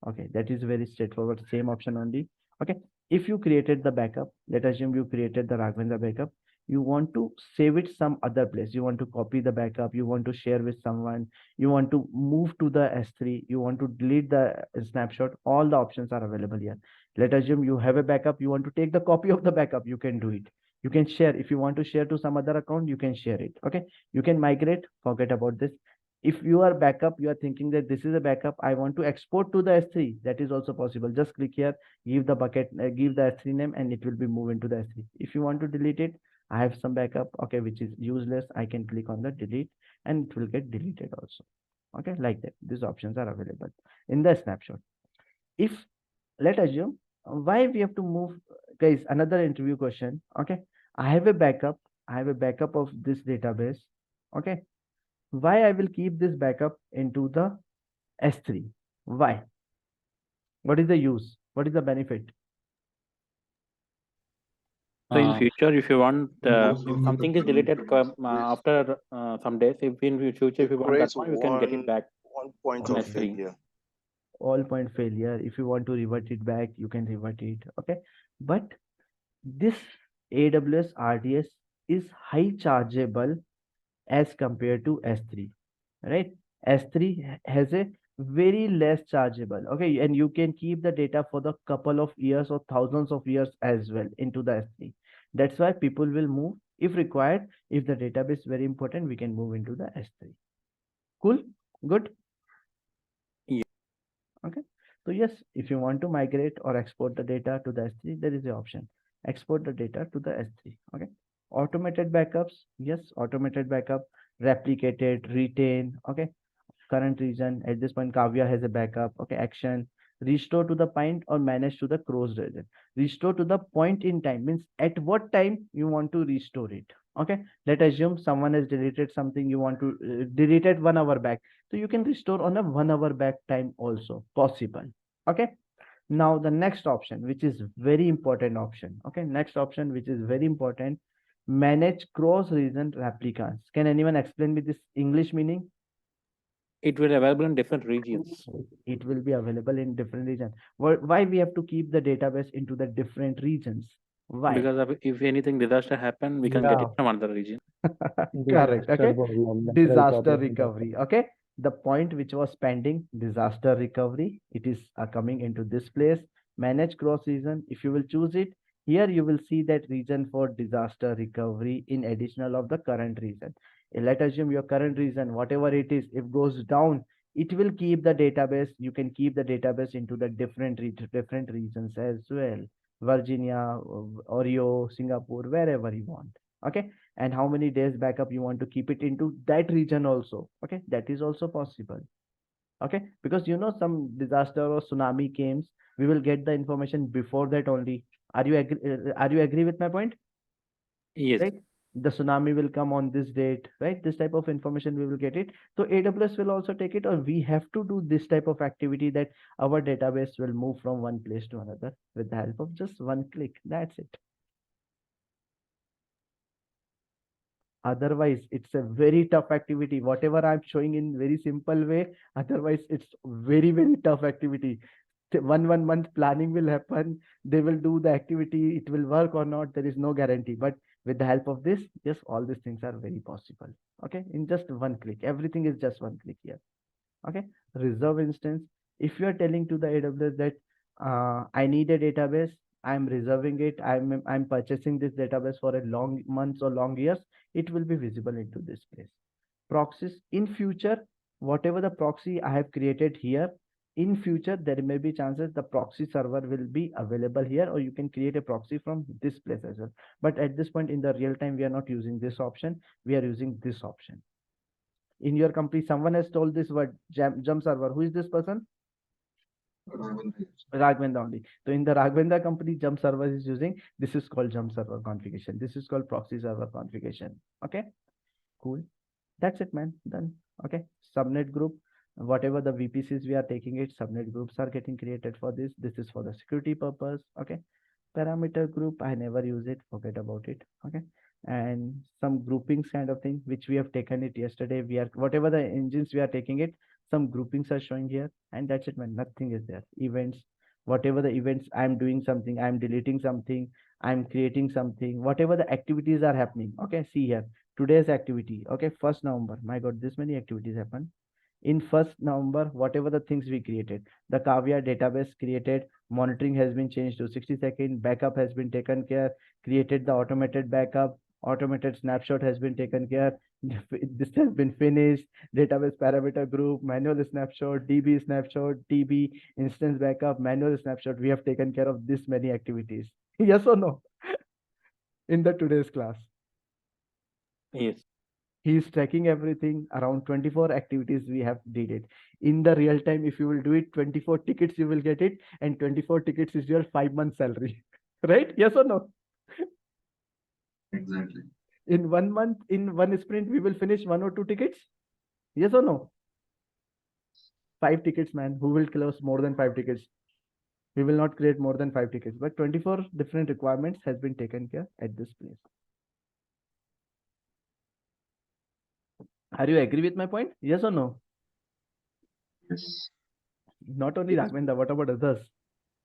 Okay, that is very straightforward, same option only. Okay, if you created the backup, let us assume you created the Raghavendra backup, you want to save it some other place, you want to copy the backup, you want to share with someone, you want to move to the S3, you want to delete the snapshot, all the options are available here. Let us assume you have a backup, you want to take the copy of the backup, you can do it. You can share, if you want to share to some other account, you can share it. Okay, you can migrate, forget about this. If you are backup, you are thinking that this is a backup, I want to export to the S3, that is also possible. Just click here, give the bucket, give the S3 name, and it will be moved into the S3. If you want to delete it, I have some backup, okay, which is useless, I can click on the delete and it will get deleted also. Okay, like that. These options are available in the snapshot. If let us assume, why we have to move, guys, another interview question. Okay, I have a backup of this database. Okay, why I will keep this backup into the S3? Why? What is the use? What is the benefit? So in future, if you want, if something is deleted after some days, if in future if you want that one, you can get it back. One point on of S3. failure. All point failure. If you want to revert it back, you can revert it. Okay, but this AWS RDS is high chargeable as compared to S3, right? S3 has a very less chargeable, okay, and you can keep the data for the couple of years or thousands of years as well into the S3. That's why people will move if required. If the database is very important, we can move into the S3. Cool, good. Yeah. Okay, so yes, if you want to migrate or export the data to the S3, there is the option. Export the data to the S3. Okay, automated backups, yes, automated backup, replicated, retain. Okay, current region at this point. Kavya has a backup. Okay, action, restore to the point or manage to the closed region. Restore to the point in time means at what time you want to restore it. Okay, let us assume someone has deleted something, you want to delete it 1 hour back, so you can restore on a 1 hour back time also possible. Okay, now the next option, which is very important option. Okay, next option which is very important, manage cross region replicas. Can anyone explain me this English meaning? It will available in different regions. It will be available in different regions. Why we have to keep the database into the different regions? Why? Because if anything disaster happen, we can get it from another region. Correct. Okay, disaster recovery. Okay, the point which was pending, disaster recovery, it is coming into this place. Manage cross region. If you will choose it here, you will see that region for disaster recovery in additional of the current region. Let us assume your current region, whatever it is, if goes down, it will keep the database. You can keep the database into the different regions as well. Virginia, Oreo, Singapore, wherever you want. Okay, and how many days backup you want to keep it into that region also. Okay, that is also possible. Okay, because you know some disaster or tsunami came, we will get the information before that only. Are you agree with my point? Yes. Right, the tsunami will come on this date, right? This type of information we will get it. So AWS will also take it, or we have to do this type of activity that our database will move from one place to another with the help of just one click. That's it. Otherwise it's a very tough activity. Whatever I'm showing in very simple way, otherwise it's very tough activity. One month planning will happen, they will do the activity, it will work or not, there is no guarantee. But with the help of this, yes, all these things are very possible. Okay, in just one click, everything is just one click here. Okay, reserve instance. If you are telling to the AWS that I need a database, I'm reserving it, I'm purchasing this database for a long months or long years, it will be visible into this place. Proxies in future, whatever the proxy I have created here, in future there may be chances the proxy server will be available here, or you can create a proxy from this place as well. But at this point in the real time, we are not using this option, we are using this option. In your company, someone has told this word jump server. Who is this person? Raghvendra only. So in the Raghvendra company, jump server is using, this is called jump server configuration. This is called proxy server configuration. Okay, cool. That's it, man. Done. Okay, subnet group, whatever the VPCs we are taking it, subnet groups are getting created for this. This is for the security purpose. Okay, parameter group, I never use it, forget about it. Okay, and some groupings kind of thing which we have taken it yesterday. We are whatever the engines we are taking it, some groupings are showing here, and that's it, man. Nothing is there. Events, whatever the events, I'm doing something, I'm deleting something, I'm creating something, whatever the activities are happening. Okay, see here, today's activity. Okay, 1st November, my god, this many activities happen in 1st November. Whatever the things we created, the Kavya database created, monitoring has been changed to 60 seconds, backup has been taken care, created the automated backup, automated snapshot has been taken care, this has been finished, database parameter group, manual snapshot, DB instance backup, manual snapshot. We have taken care of this many activities. Yes or no? In the today's class. Yes. He is tracking everything. Around 24 activities we have did it. In the real time, if you will do it, 24 tickets you will get it, and 24 tickets is your 5-month salary. Right? Yes or no? Exactly. In 1 month, in one sprint, we will finish 1 or 2 tickets. Yes or no? 5 tickets, man. Who will close more than 5 tickets? We will not create more than 5 tickets, but 24 different requirements has been taken care at this place. Are you agree with my point? Yes or no? Yes. Not only Raghvendra, what about others?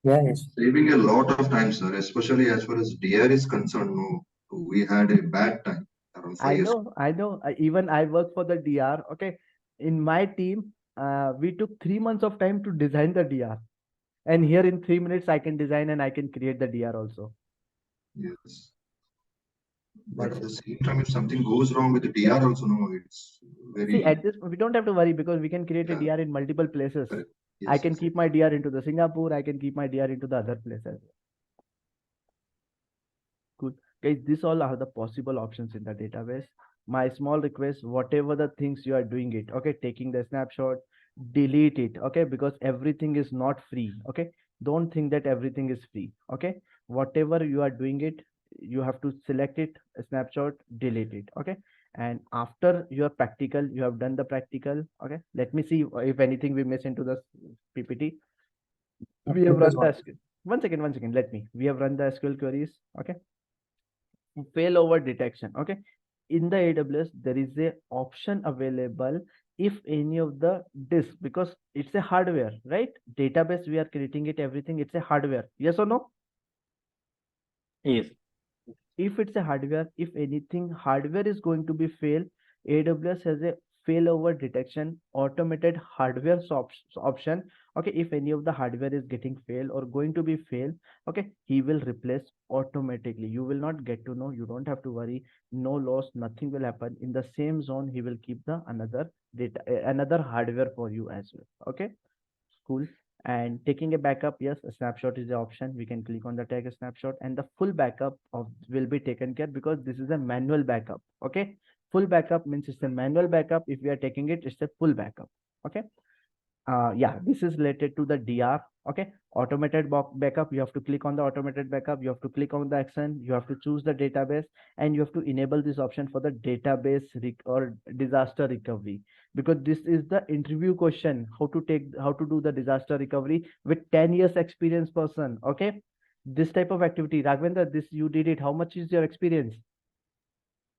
Yes. Saving a lot of time, sir, especially as far as DR is concerned. No, we had a bad time around I 5 years. know. Even I work for the DR. Okay. In my team, we took 3 months of time to design the DR. And here in 3 minutes, I can design and I can create the DR also. Yes. But That's at the it. same time, if something goes wrong with the DR also, no, it's very See, at this, we don't have to worry because we can create a DR in multiple places. correct. I Yes, can yes. keep my DR into the Singapore. I can keep my DR into the other places. Good. Guys, these all are the possible options in the database. My small request, whatever the things you are doing it, okay, taking the snapshot, delete it, okay, because everything is not free, okay. Don't think that everything is free, okay. Whatever you are doing it, you have to select it, a snapshot, delete it, okay. And after your practical, you have done the practical, okay. Let me see if anything we miss into the PPT. We have run the SQL. One second, let me. We have run the SQL queries, okay. Failover detection, okay. In the AWS there is a option available if any of the disk, because it's a hardware, right? Database we are creating it, everything, it's a hardware, yes or no? Yes. If it's a hardware, if anything hardware is going to be fail, AWS has a failover detection automated hardware option, okay. If any of the hardware is getting fail or going to be fail, okay, he will replace automatically. You will not get to know, you don't have to worry, no loss, nothing will happen. In the same zone he will keep the another data, another hardware for you as well, okay. Cool. And taking a backup, yes, a snapshot is the option. We can click on the tag snapshot and the full backup of will be taken care because this is a manual backup, okay. Full backup means it's a manual backup. If we are taking it, it's a full backup, okay. Yeah, this is related to the DR, okay. Automated backup, you have to click on the automated backup, you have to click on the action, you have to choose the database, and you have to enable this option for the database or disaster recovery, because this is the interview question, how to do the disaster recovery with 10 years experience person, okay. This type of activity, Raghavendra, this you did it, how much is your experience?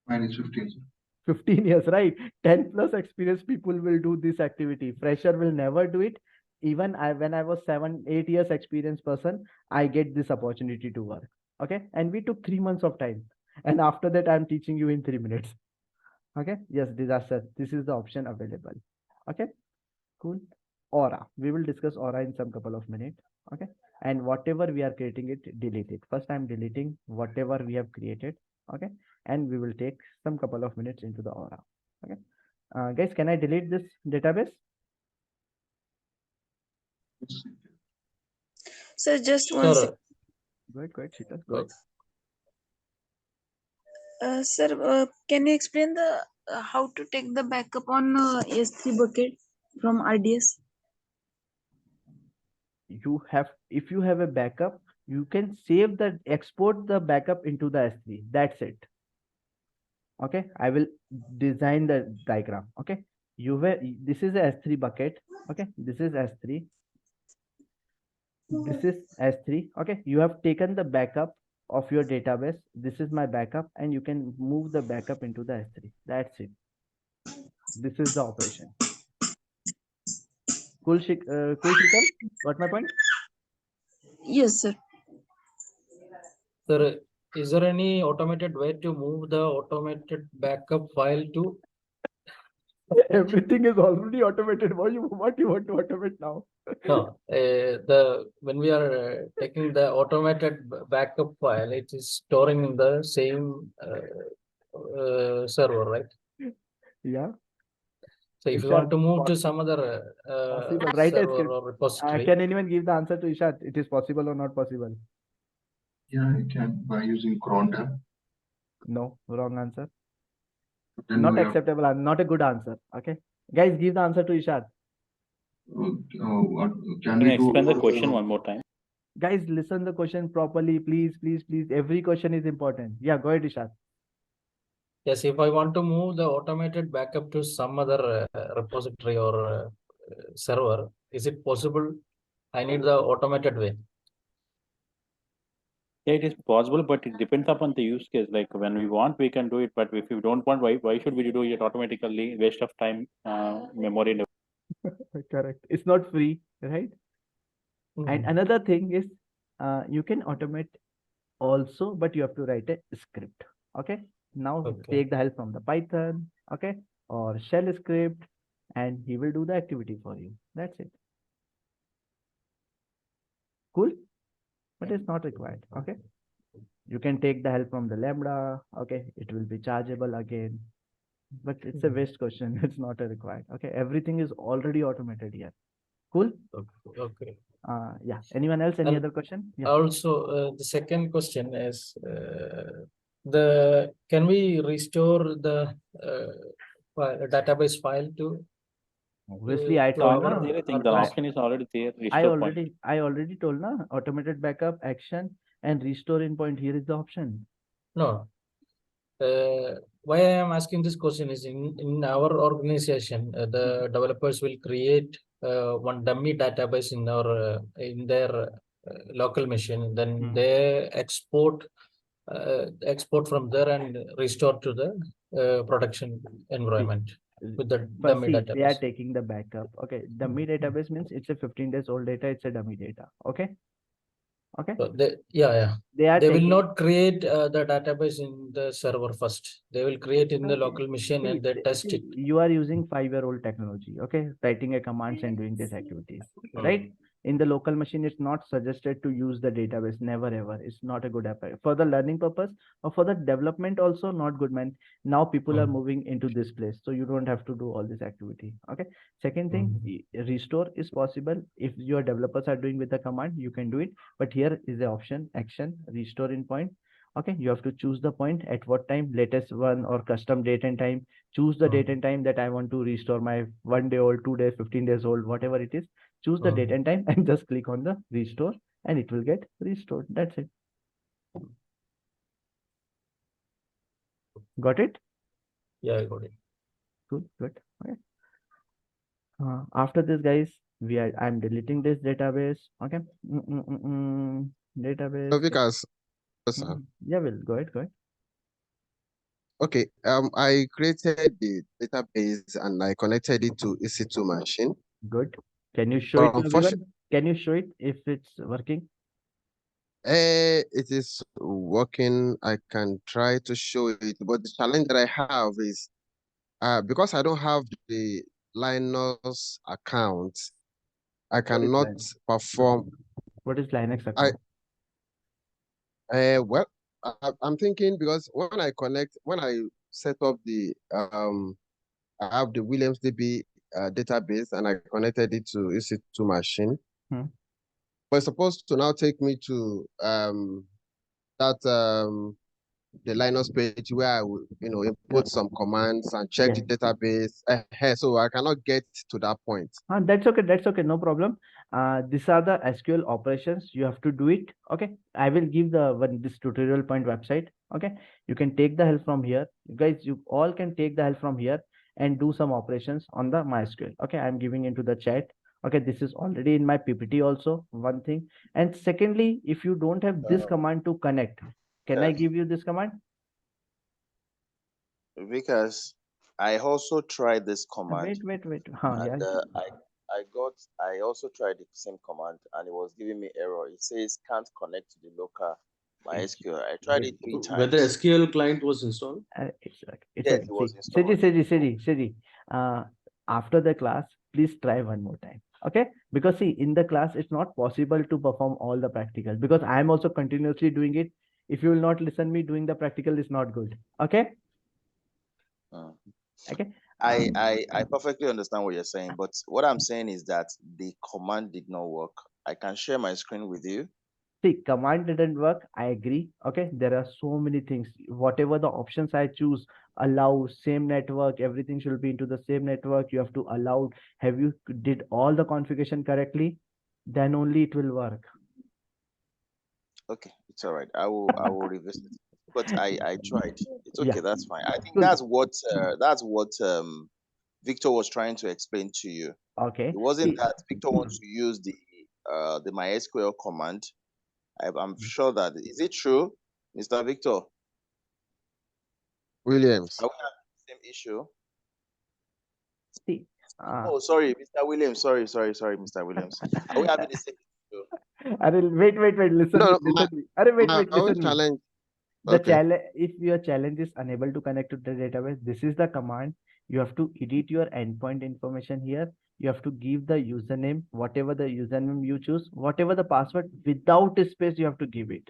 Mine is 15, sir. 15 years, right? 10 plus experienced people will do this activity. Fresher will never do it. Even when I was 7-8 years experienced person, I get this opportunity to work, okay. And we took 3 months of time, and after that I'm teaching you in 3 minutes, okay. Yes, disaster, this is the option available, okay. Cool. Aura, we will discuss Aura in some couple of minutes, okay. And whatever we are creating it, delete it. First I'm deleting whatever we have created, okay. And we will take some couple of minutes into the Aura, okay. Guys, can I delete this database? So just one Sir, second. Go ahead, Sheetal, go ahead. Sir, can you explain the how to take the backup on S3 bucket from RDS? You have, if you have a backup, you can save the export the backup into the S3. That's it. Okay, I will design the diagram. Okay, this is a S3 bucket. Okay, this is S3. This is S3. Okay, you have taken the backup of your database. This is my backup, and you can move the backup into the S3. That's it. This is the operation. Cool, Sheetal? Got my point? Yes, sir. Sir, is there any automated way to move the automated backup file to? Everything is already automated. What you want to automate now? No, when we are taking the automated backup file, it is storing in the same server, right? Yeah. So if you want to move to some other Possible, right? server or repository, Can anyone give the answer to Ishad? It is possible or not possible? Yeah, I can by using cron tab. No, wrong answer. Then Not we have- acceptable. Not a good answer. Okay, guys, give the answer to Ishad. Can we do explain the question one more time? Guys, listen the question properly, please, please, please. Every question is important. Yeah, go ahead, Ishad. yes, if I want to move the automated backup to some other repository or server, is it possible? I need the automated way. Yeah, it is possible, but it depends upon the use case. Like when we want, we can do it, but if you don't want, why should we do it automatically? Waste of time, memory. And Correct. It's not free, right? And another thing is, you can automate also, but you have to write a script. Okay, Now Okay. take the help from the Python, okay, or shell script, and he will do the activity for you. That's it. Cool, but it's not required. Okay, you can take the help from the Lambda. Okay, it will be chargeable again, but it's a waste question. It's not a required. Okay, everything is already automated here. Cool. Okay. Yeah. Anyone else? Any And other question? Yeah. Also, the second question is can we restore the database file to Obviously, I to told our na. Anything, the RDS? option is already there. I Restore point. already told na. Automated backup action and restore in point. Here is the option. No. Why I am asking this question is in our organization, the developers will create one dummy database in our in their local machine. Then they export from there and restore to the production environment with the But dummy see, they are database. taking the backup. Okay, dummy database means it's a 15 days old data. It's a dummy data. Okay. Okay. So they They will taking. not create the database in the server first. They will create in the local machine and they test it. You are using 5-year-old technology. Okay, writing a commands and doing these activities, right? In the local machine, it's not suggested to use the database. Never ever. It's not a good app for the learning purpose or for the development. Also not good, man. Now people are moving into this place, so you don't have to do all this activity. Okay. Second thing, restore is possible if your developers are doing with the command. You can do it, but here is the option: action, restore in point. Okay, you have to choose the point at what time, latest one or custom date and time. Choose the date and time that I want to restore my 1 day old, 2 days, 15 days old, whatever it is. Choose the date and time and just click on the restore and it will get restored. That's it. Got it? Yeah, I got it. Good. Okay. After this, guys, I'm deleting this database. Okay. Database. So because Yeah, Will, go ahead. Okay, I created the database and I connected it to EC2 machine. Good. Can you show it to everyone? Can you show it if it's working? It is working. I can try to show it, but the challenge that I have is because I don't have the Linux account, I cannot perform. What is Linux account? Well, I'm thinking because when I set up the I have the WilliamsDB database and I connected it to EC2 machine. But it's supposed to now take me to the Linux page where I will, input some commands and check the database. So I cannot get to that point. That's okay. That's okay. No problem. These are the SQL operations. You have to do it. Okay. I will give this tutorial point website. Okay. You can take the help from here. You guys, you all can take the help from here and do some operations on the MySQL. Okay. I'm giving into the chat. Okay. This is already in my PPT also, one thing. And secondly, if you don't have this command to connect, can I give you this command? Because I also tried this command. Wait. And I also tried the same command and it was giving me error. It says can't connect to the local MySQL. I tried it 3 times. Whether SQL client was installed? It's Yes, it was installed. Siri. After the class, please try one more time. Okay, because see, in the class it's not possible to perform all the practical because I am also continuously doing it. If you will not listen me doing the practical is not good. Okay. Okay. I perfectly understand what you're saying, but what I'm saying is that the command did not work. I can share my screen with you. See, command didn't work. I agree. Okay, there are so many things. Whatever the options I choose, allow same network, everything should be into the same network. You have to allow. Have you did all the configuration correctly? Then only it will work. Okay, it's all right. I will revisit. But I tried. It's okay. Yeah. That's fine. I think that's what Victor was trying to explain to you. Okay. It wasn't that Victor wants to use the MySQL command. I'm sure that is it true, Mr. Victor Williams? Are we having the same issue? See. Oh, sorry, Mr. Williams. Sorry, Mr. Williams. Are we having the same issue? Wait. Listen. No, Listen. Wait. my own Listen. challenge. The Okay. challenge, if your challenge is unable to connect to the database, this is the command. You have to edit your endpoint information here. You have to give the username, whatever the username you choose, whatever the password, without a space, you have to give it.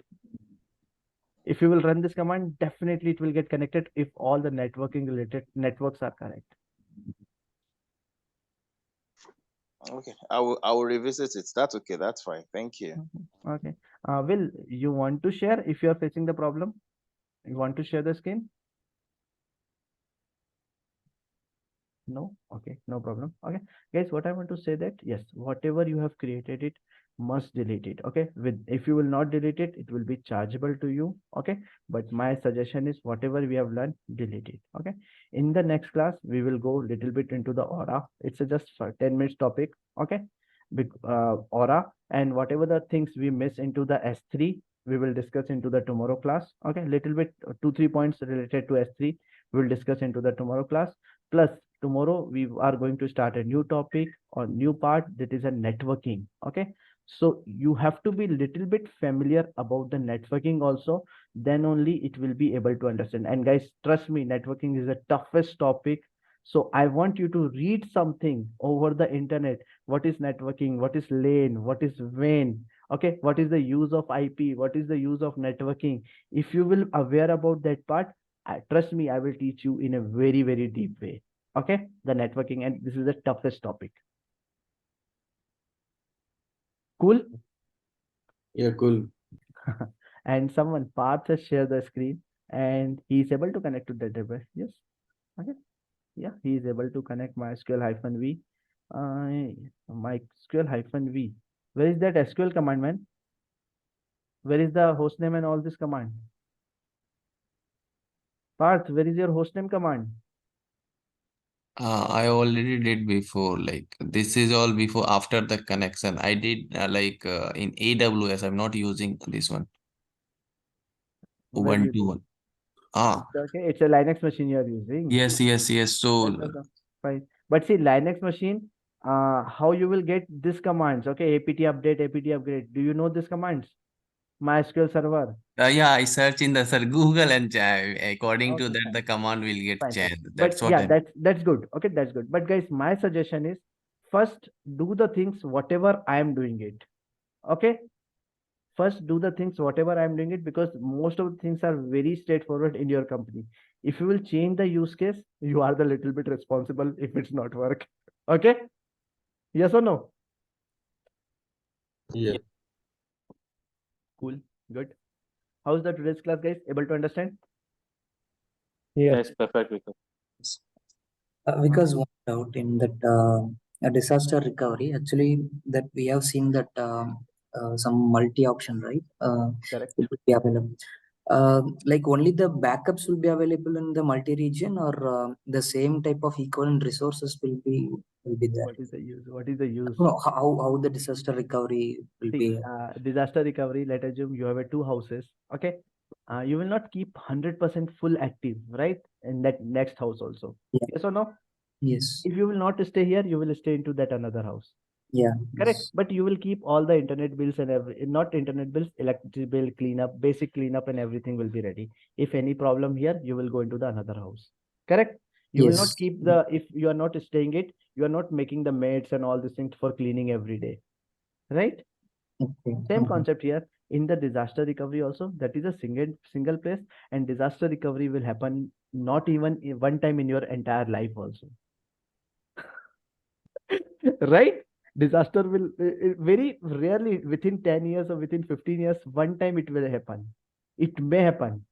If you will run this command, definitely it will get connected if all the networking related networks are correct. Okay, I will revisit it. That's okay. That's fine. Thank you. Okay. Will, you want to share if you are facing the problem? You want to share the screen? No? Okay, no problem. Okay, guys, what I want to say that, yes, whatever you have created, it must delete it. Okay, if you will not delete it, it will be chargeable to you. Okay, but my suggestion is whatever we have learned, delete it. Okay, in the next class, we will go little bit into the aura. It's just for 10 minutes topic. Okay, aura, and whatever the things we miss into the S3, we will discuss into the tomorrow class. Okay, little bit 2-3 points related to S3 we will discuss into the tomorrow class. Plus tomorrow we are going to start a new topic or new part, that is a networking. Okay, so you have to be little bit familiar about the networking also, then only it will be able to understand. And guys, trust me, networking is the toughest topic. So I want you to read something over the internet. What is networking? What is LAN? What is WAN? Okay, what is the use of IP? What is the use of networking? If you will aware about that part, trust me, I will teach you in a very, very deep way. Okay, the networking, and this is the toughest topic. Cool? Yeah, cool. And someone, Parth, has shared the screen and he is able to connect to the database. Yes. Okay. Yeah, he is able to connect MySQL-v. MySQL-v. Where is that SQL command, man? Where is the hostname and all this command? Parth, where is your hostname command? I already did before. Like this is all before after the connection. I did in AWS. I'm not using this one. Where you did? 121. Ah, Okay, it's a Linux machine you are using. yes. So Okay, fine. But see, Linux machine, how you will get this commands? Okay, apt update, apt upgrade. Do you know this commands? MySQL server. yeah, I search in the Google and according to Okay, that fine. the command will get Fine. changed. But That's what yeah, I. that's good. Okay, that's good. But guys, my suggestion is first do the things whatever I am doing it. Okay. First do the things whatever I am doing it, because most of the things are very straightforward in your company. If you will change the use case, you are the little bit responsible if it's not work. Okay. Yes or no? Yeah. Cool. Good. How's the today's class, guys? Able to understand? Yes, perfect. Because one doubt in that a disaster recovery, actually that we have seen that some multi-option, right? Correct. It will be available. Like only the backups will be available in the multi-region, or the same type of equivalent resources will be there. What is the use? What is the use? No, how the disaster recovery will See, be. disaster recovery, let us assume you have a 2 houses. Okay. You will not keep 100% full active, right? In that next house also. Yeah. Yes or no? Yes. If you will not stay here, you will stay into that another house. Yeah. Correct. Yes. But you will keep all the internet bills and not internet bills, electricity bill, cleanup, basic cleanup, and everything will be ready. If any problem here, you will go into the another house. Correct. You will not Yes. keep the, if you are not staying it, you are not making the maids and all these things for cleaning every day. Right? Okay. Same concept here in the disaster recovery also. That is a single place, and disaster recovery will happen not even one time in your entire life also. Right? Disaster will very rarely within 10 years or within 15 years, one time it will happen. It may happen.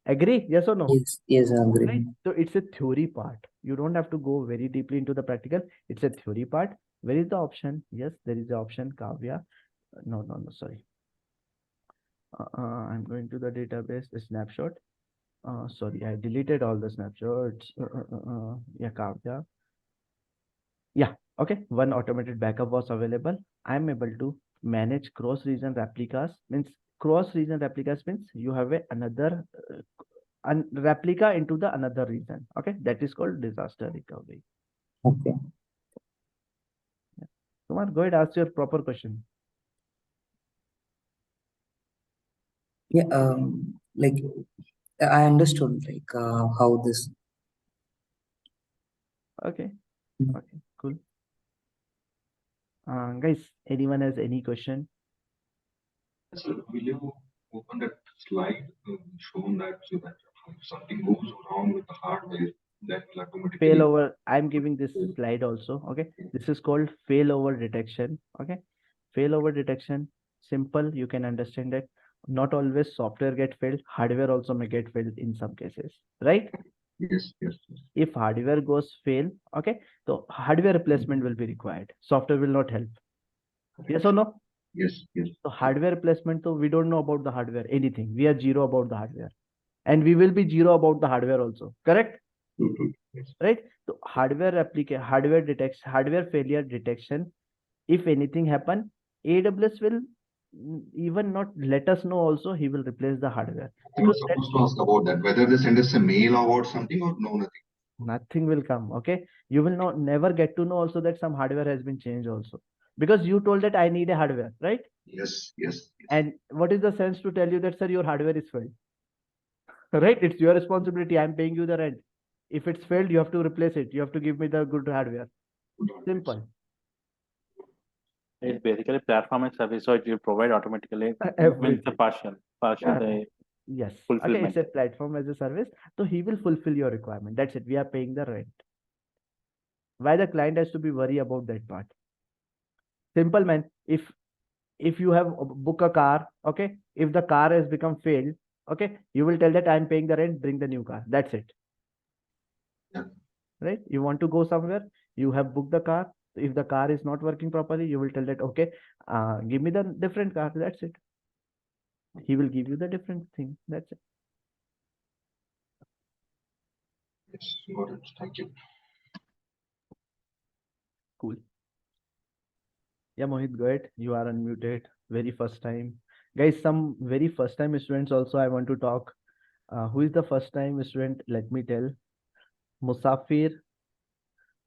Agree? Yes or no? Yes. Yes, I agree. Right? So it's a theory part. You don't have to go very deeply into the practical. It's a theory part. Where is the option? Yes, there is the option, Kavya. No, sorry. I'm going to the database snapshot. Sorry, I deleted all the snapshots. Yeah, Kavya. Yeah, okay. One automated backup was available. I'm able to manage cross-region replicas. Means cross-region replicas means you have another replica into the another region. Okay, that is called disaster recovery. Okay. Yeah. Kumar, go ahead, ask your proper question. Yeah, like I understood like how this. Okay. Okay, cool. Guys, anyone has any question? So will you open that slide shown that so that if something goes wrong with the hardware, that will automatically Failover. I'm giving this slide also. Okay. This is called failover detection. Okay. Failover detection. Simple. You can understand it. Not always software get failed. Hardware also may get failed in some cases. Right? Yes, yes, yes. If hardware goes fail, okay, so hardware replacement will be required. Software will not help. Yes or no? Yes, yes. So hardware replacement, so we don't know about the hardware, anything. We are zero about the hardware. And we will be zero about the hardware also. Correct? Yes. Right? So hardware failure detection. If anything happen, AWS will even not let us know also, he will replace the hardware. I was supposed to ask about that, whether they send us a mail about something or no, nothing. Nothing will come. Okay. You will not never get to know also that some hardware has been changed also. Because you told that I need a hardware, right? Yes, yes. And what is the sense to tell you that, sir, your hardware is failed? Right? It's your responsibility. I'm paying you the rent. If it's failed, you have to replace it. You have to give me the good hardware. Simple. It's basically platform and service, so it will provide automatically when it's a Everything. partial Yeah. Yes. Okay. fulfillment. It's a platform as a service. So he will fulfill your requirement. That's it. We are paying the rent. Why the client has to be worried about that part? Simple, man. If you have book a car, okay, if the car has become failed, okay, you will tell that I'm paying the rent, bring the new car. That's it. Yeah. Right? You want to go somewhere, you have booked the car. If the car is not working properly, you will tell that, okay, give me the different car. That's it. He will give you the different thing. That's it. Yes, got it. Thank you. Cool. Yeah, Mohit, go ahead. You are unmuted. Very first time. Guys, some very first time students also I want to talk. Who is the first time student? Let me tell. Musafir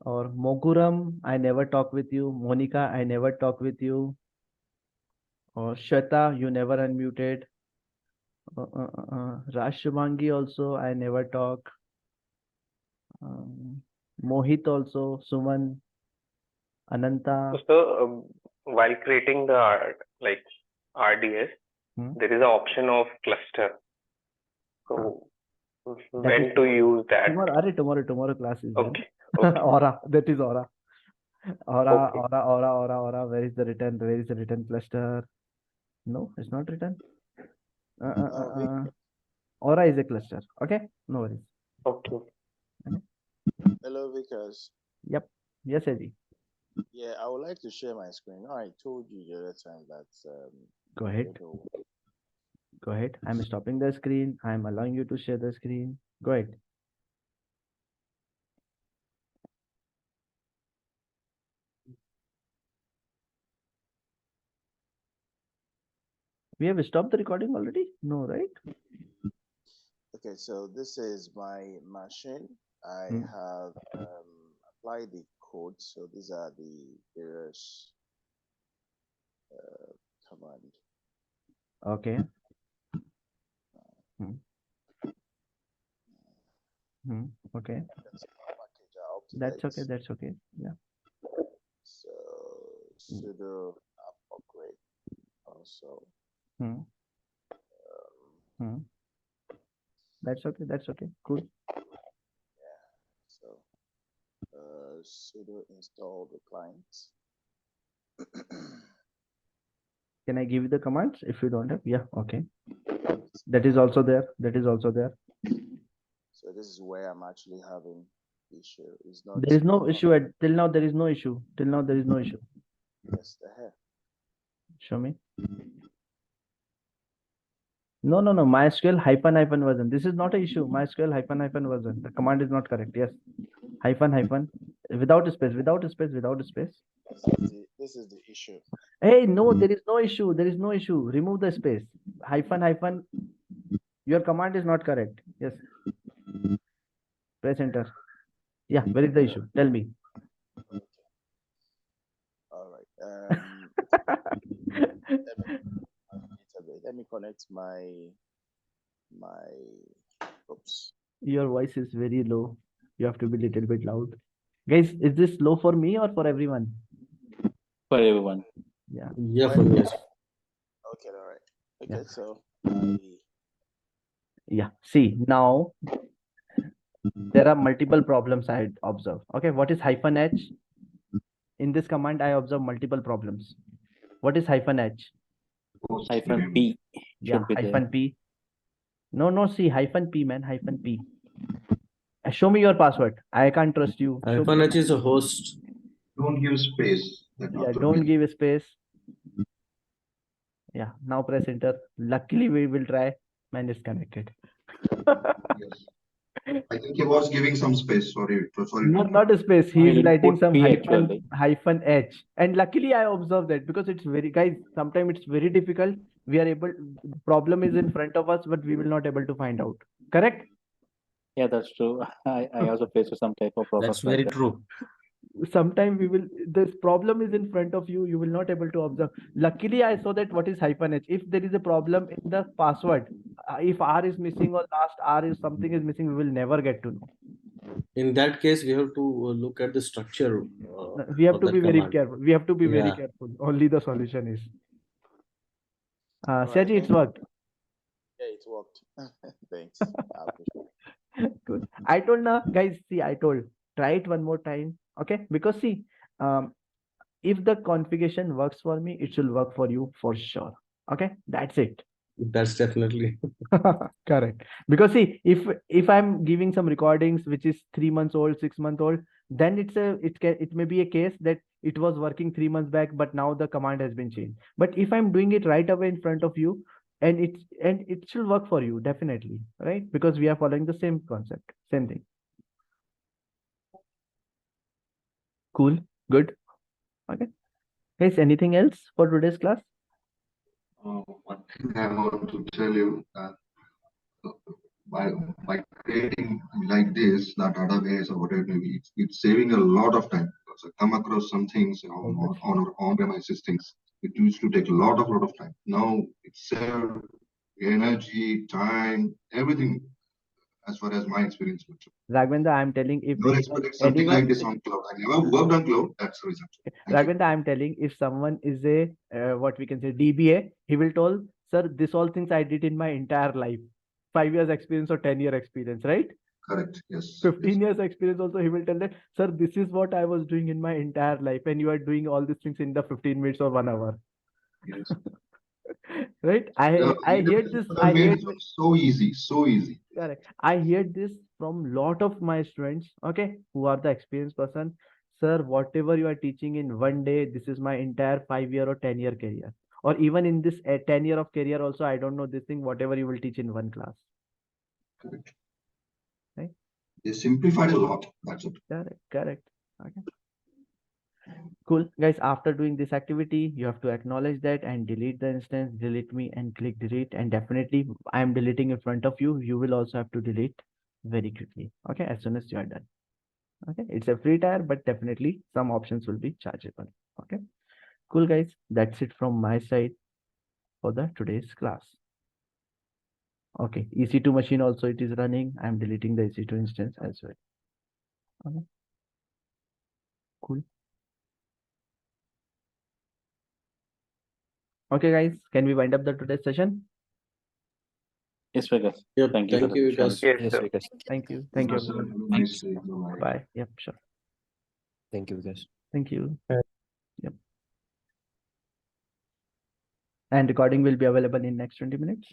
or Moguram, I never talk with you. Monica, I never talk with you. Or Shweta, you never unmuted. Raj Shubhangi also, I never talk. Mohit also, Suman, Ananta. So, while creating the like RDS, there is an option of cluster. So, when to use that? Tomorrow class is there. Okay. Aura, that is Aura. Aura. Where is the written? Where is the written cluster? No, it's not written. Aura is a cluster. Okay, no worries. Okay. Hello, Vikas. Yep. Yes, Eddie. Yeah, I would like to share my screen. I told you the other time that Go ahead. Go ahead. I'm stopping the screen. I'm allowing you to share the screen. Go ahead. We have stopped the recording already? No, right? Okay, so this is my machine. I have applied the code. So these are the various command. Okay. Okay. That's okay. That's okay. Yeah. So sudo app upgrade also. That's okay. That's okay. Cool. Yeah. So sudo install the clients. Can I give you the commands if you don't have? Yeah. Okay. That is also there. That is also there. So this is where I'm actually having issue. It's not. There is no issue till now. There is no issue. Till now there is no issue. Yes, the hair. Show me. No. MySQL hyphen version. This is not an issue. MySQL hyphen version. The command is not correct. Yes. Hyphen without space. This is the issue. Hey, no, there is no issue. There is no issue. Remove the space. Hyphen. Your command is not correct. Yes. Press enter. Yeah. Where is the issue? Tell me. All right. Let me connect connect my oops. Your voice is very low. You have to be a little bit loud. Guys, is this low for me or for everyone? For everyone. Yeah. Yeah, for me. Okay, all right. Okay, Yeah. so Yeah. See, now there are multiple problems I observe. Okay, what is -h? In this command, I observe multiple problems. What is -h? -p. Yeah, Should be there. -p. No, see, -p, man, -p. Show me your password. I can't trust you. Show me. -h is a host. Don't give space. Yeah, don't give a space. Yeah, now press enter. Luckily, we will try. Man is connected. Yes. I think he was giving some space. Sorry. Not a space. He is didn't writing put some P -h. And luckily, I observed that because it's very, guys, sometimes it's very difficult. We are able, the problem is in front of us, but we will not able to find out. Correct? Yeah, that's true. I also faced some type of problems. That's very true. Sometimes we will, this problem is in front of you, you will not able to observe. Luckily, I saw that what is -h. If there is a problem in the password, if R is missing or last R is something is missing, we will never get to know. In that case, we have to look at the structure. We have of to that be very command. careful. We have to be very Yeah. careful. Only the solution is. Right, Shaji, it's worked. yeah, it worked. Thanks. I appreciate it. Good. I told now, guys, see, I told, try it one more time. Okay. Because see, if the configuration works for me, it should work for you for sure. Okay. That's it. That's definitely Correct. Because see, if I'm giving some recordings which is 3 months old, 6 months old, then it may be a case that it was working 3 months back, but now the command has been changed. But if I'm doing it right away in front of you, and it should work for you definitely, right? Because we are following the same concept, same thing. Cool, good. Okay. Guys, anything else for today's class? One thing I want to tell you that by creating like this, the database or whatever it may be, it's saving a lot of time. Because I come across some things on our on-premises things. It used to take a lot of time. Now it's saved energy, time, everything. As far as my experience goes. Raghvendra, I'm telling if Never expected something like this on cloud. I never worked on cloud. That's the reason. Raghvendra, I'm telling if someone is a what we can say DBA, he will tell, sir, this all things I did in my entire life. 5 years experience or 10-year experience, right? Correct. Yes. 15 years experience also, he will tell that, sir, this is what I was doing in my entire life, and you are doing all these things in the 15 minutes or 1 hour. Yes. Right? I hear this. I hear so easy. Correct. I hear this from lot of my students, okay, who are the experienced person. Sir, whatever you are teaching in one day, this is my entire 5-year or 10-year career. Or even in this 10-year of career also, I don't know this thing, whatever you will teach in one class. Correct. Right? They simplified a lot. That's it. Correct. Okay. Cool. Guys, after doing this activity, you have to acknowledge that and delete the instance, delete me and click delete. And definitely I am deleting in front of you. You will also have to delete very quickly. Okay. As soon as you are done. Okay. It's a free tier, but definitely some options will be chargeable. Okay. Cool, guys. That's it from my side for the today's class. Okay. EC2 machine also it is running. I'm deleting the EC2 instance as well. Okay. Cool. Okay, guys, can we wind up the today's session? Yes, Vikas. Yep. Thank you. Thank you, Vikas. Yes, sir. Vikas. Thank you. Thank you. Have a Everyone. nice day. Bye. Bye. Yep, sure. Thank you, guys. Thank you. Yep. And recording will be available in next 20 minutes.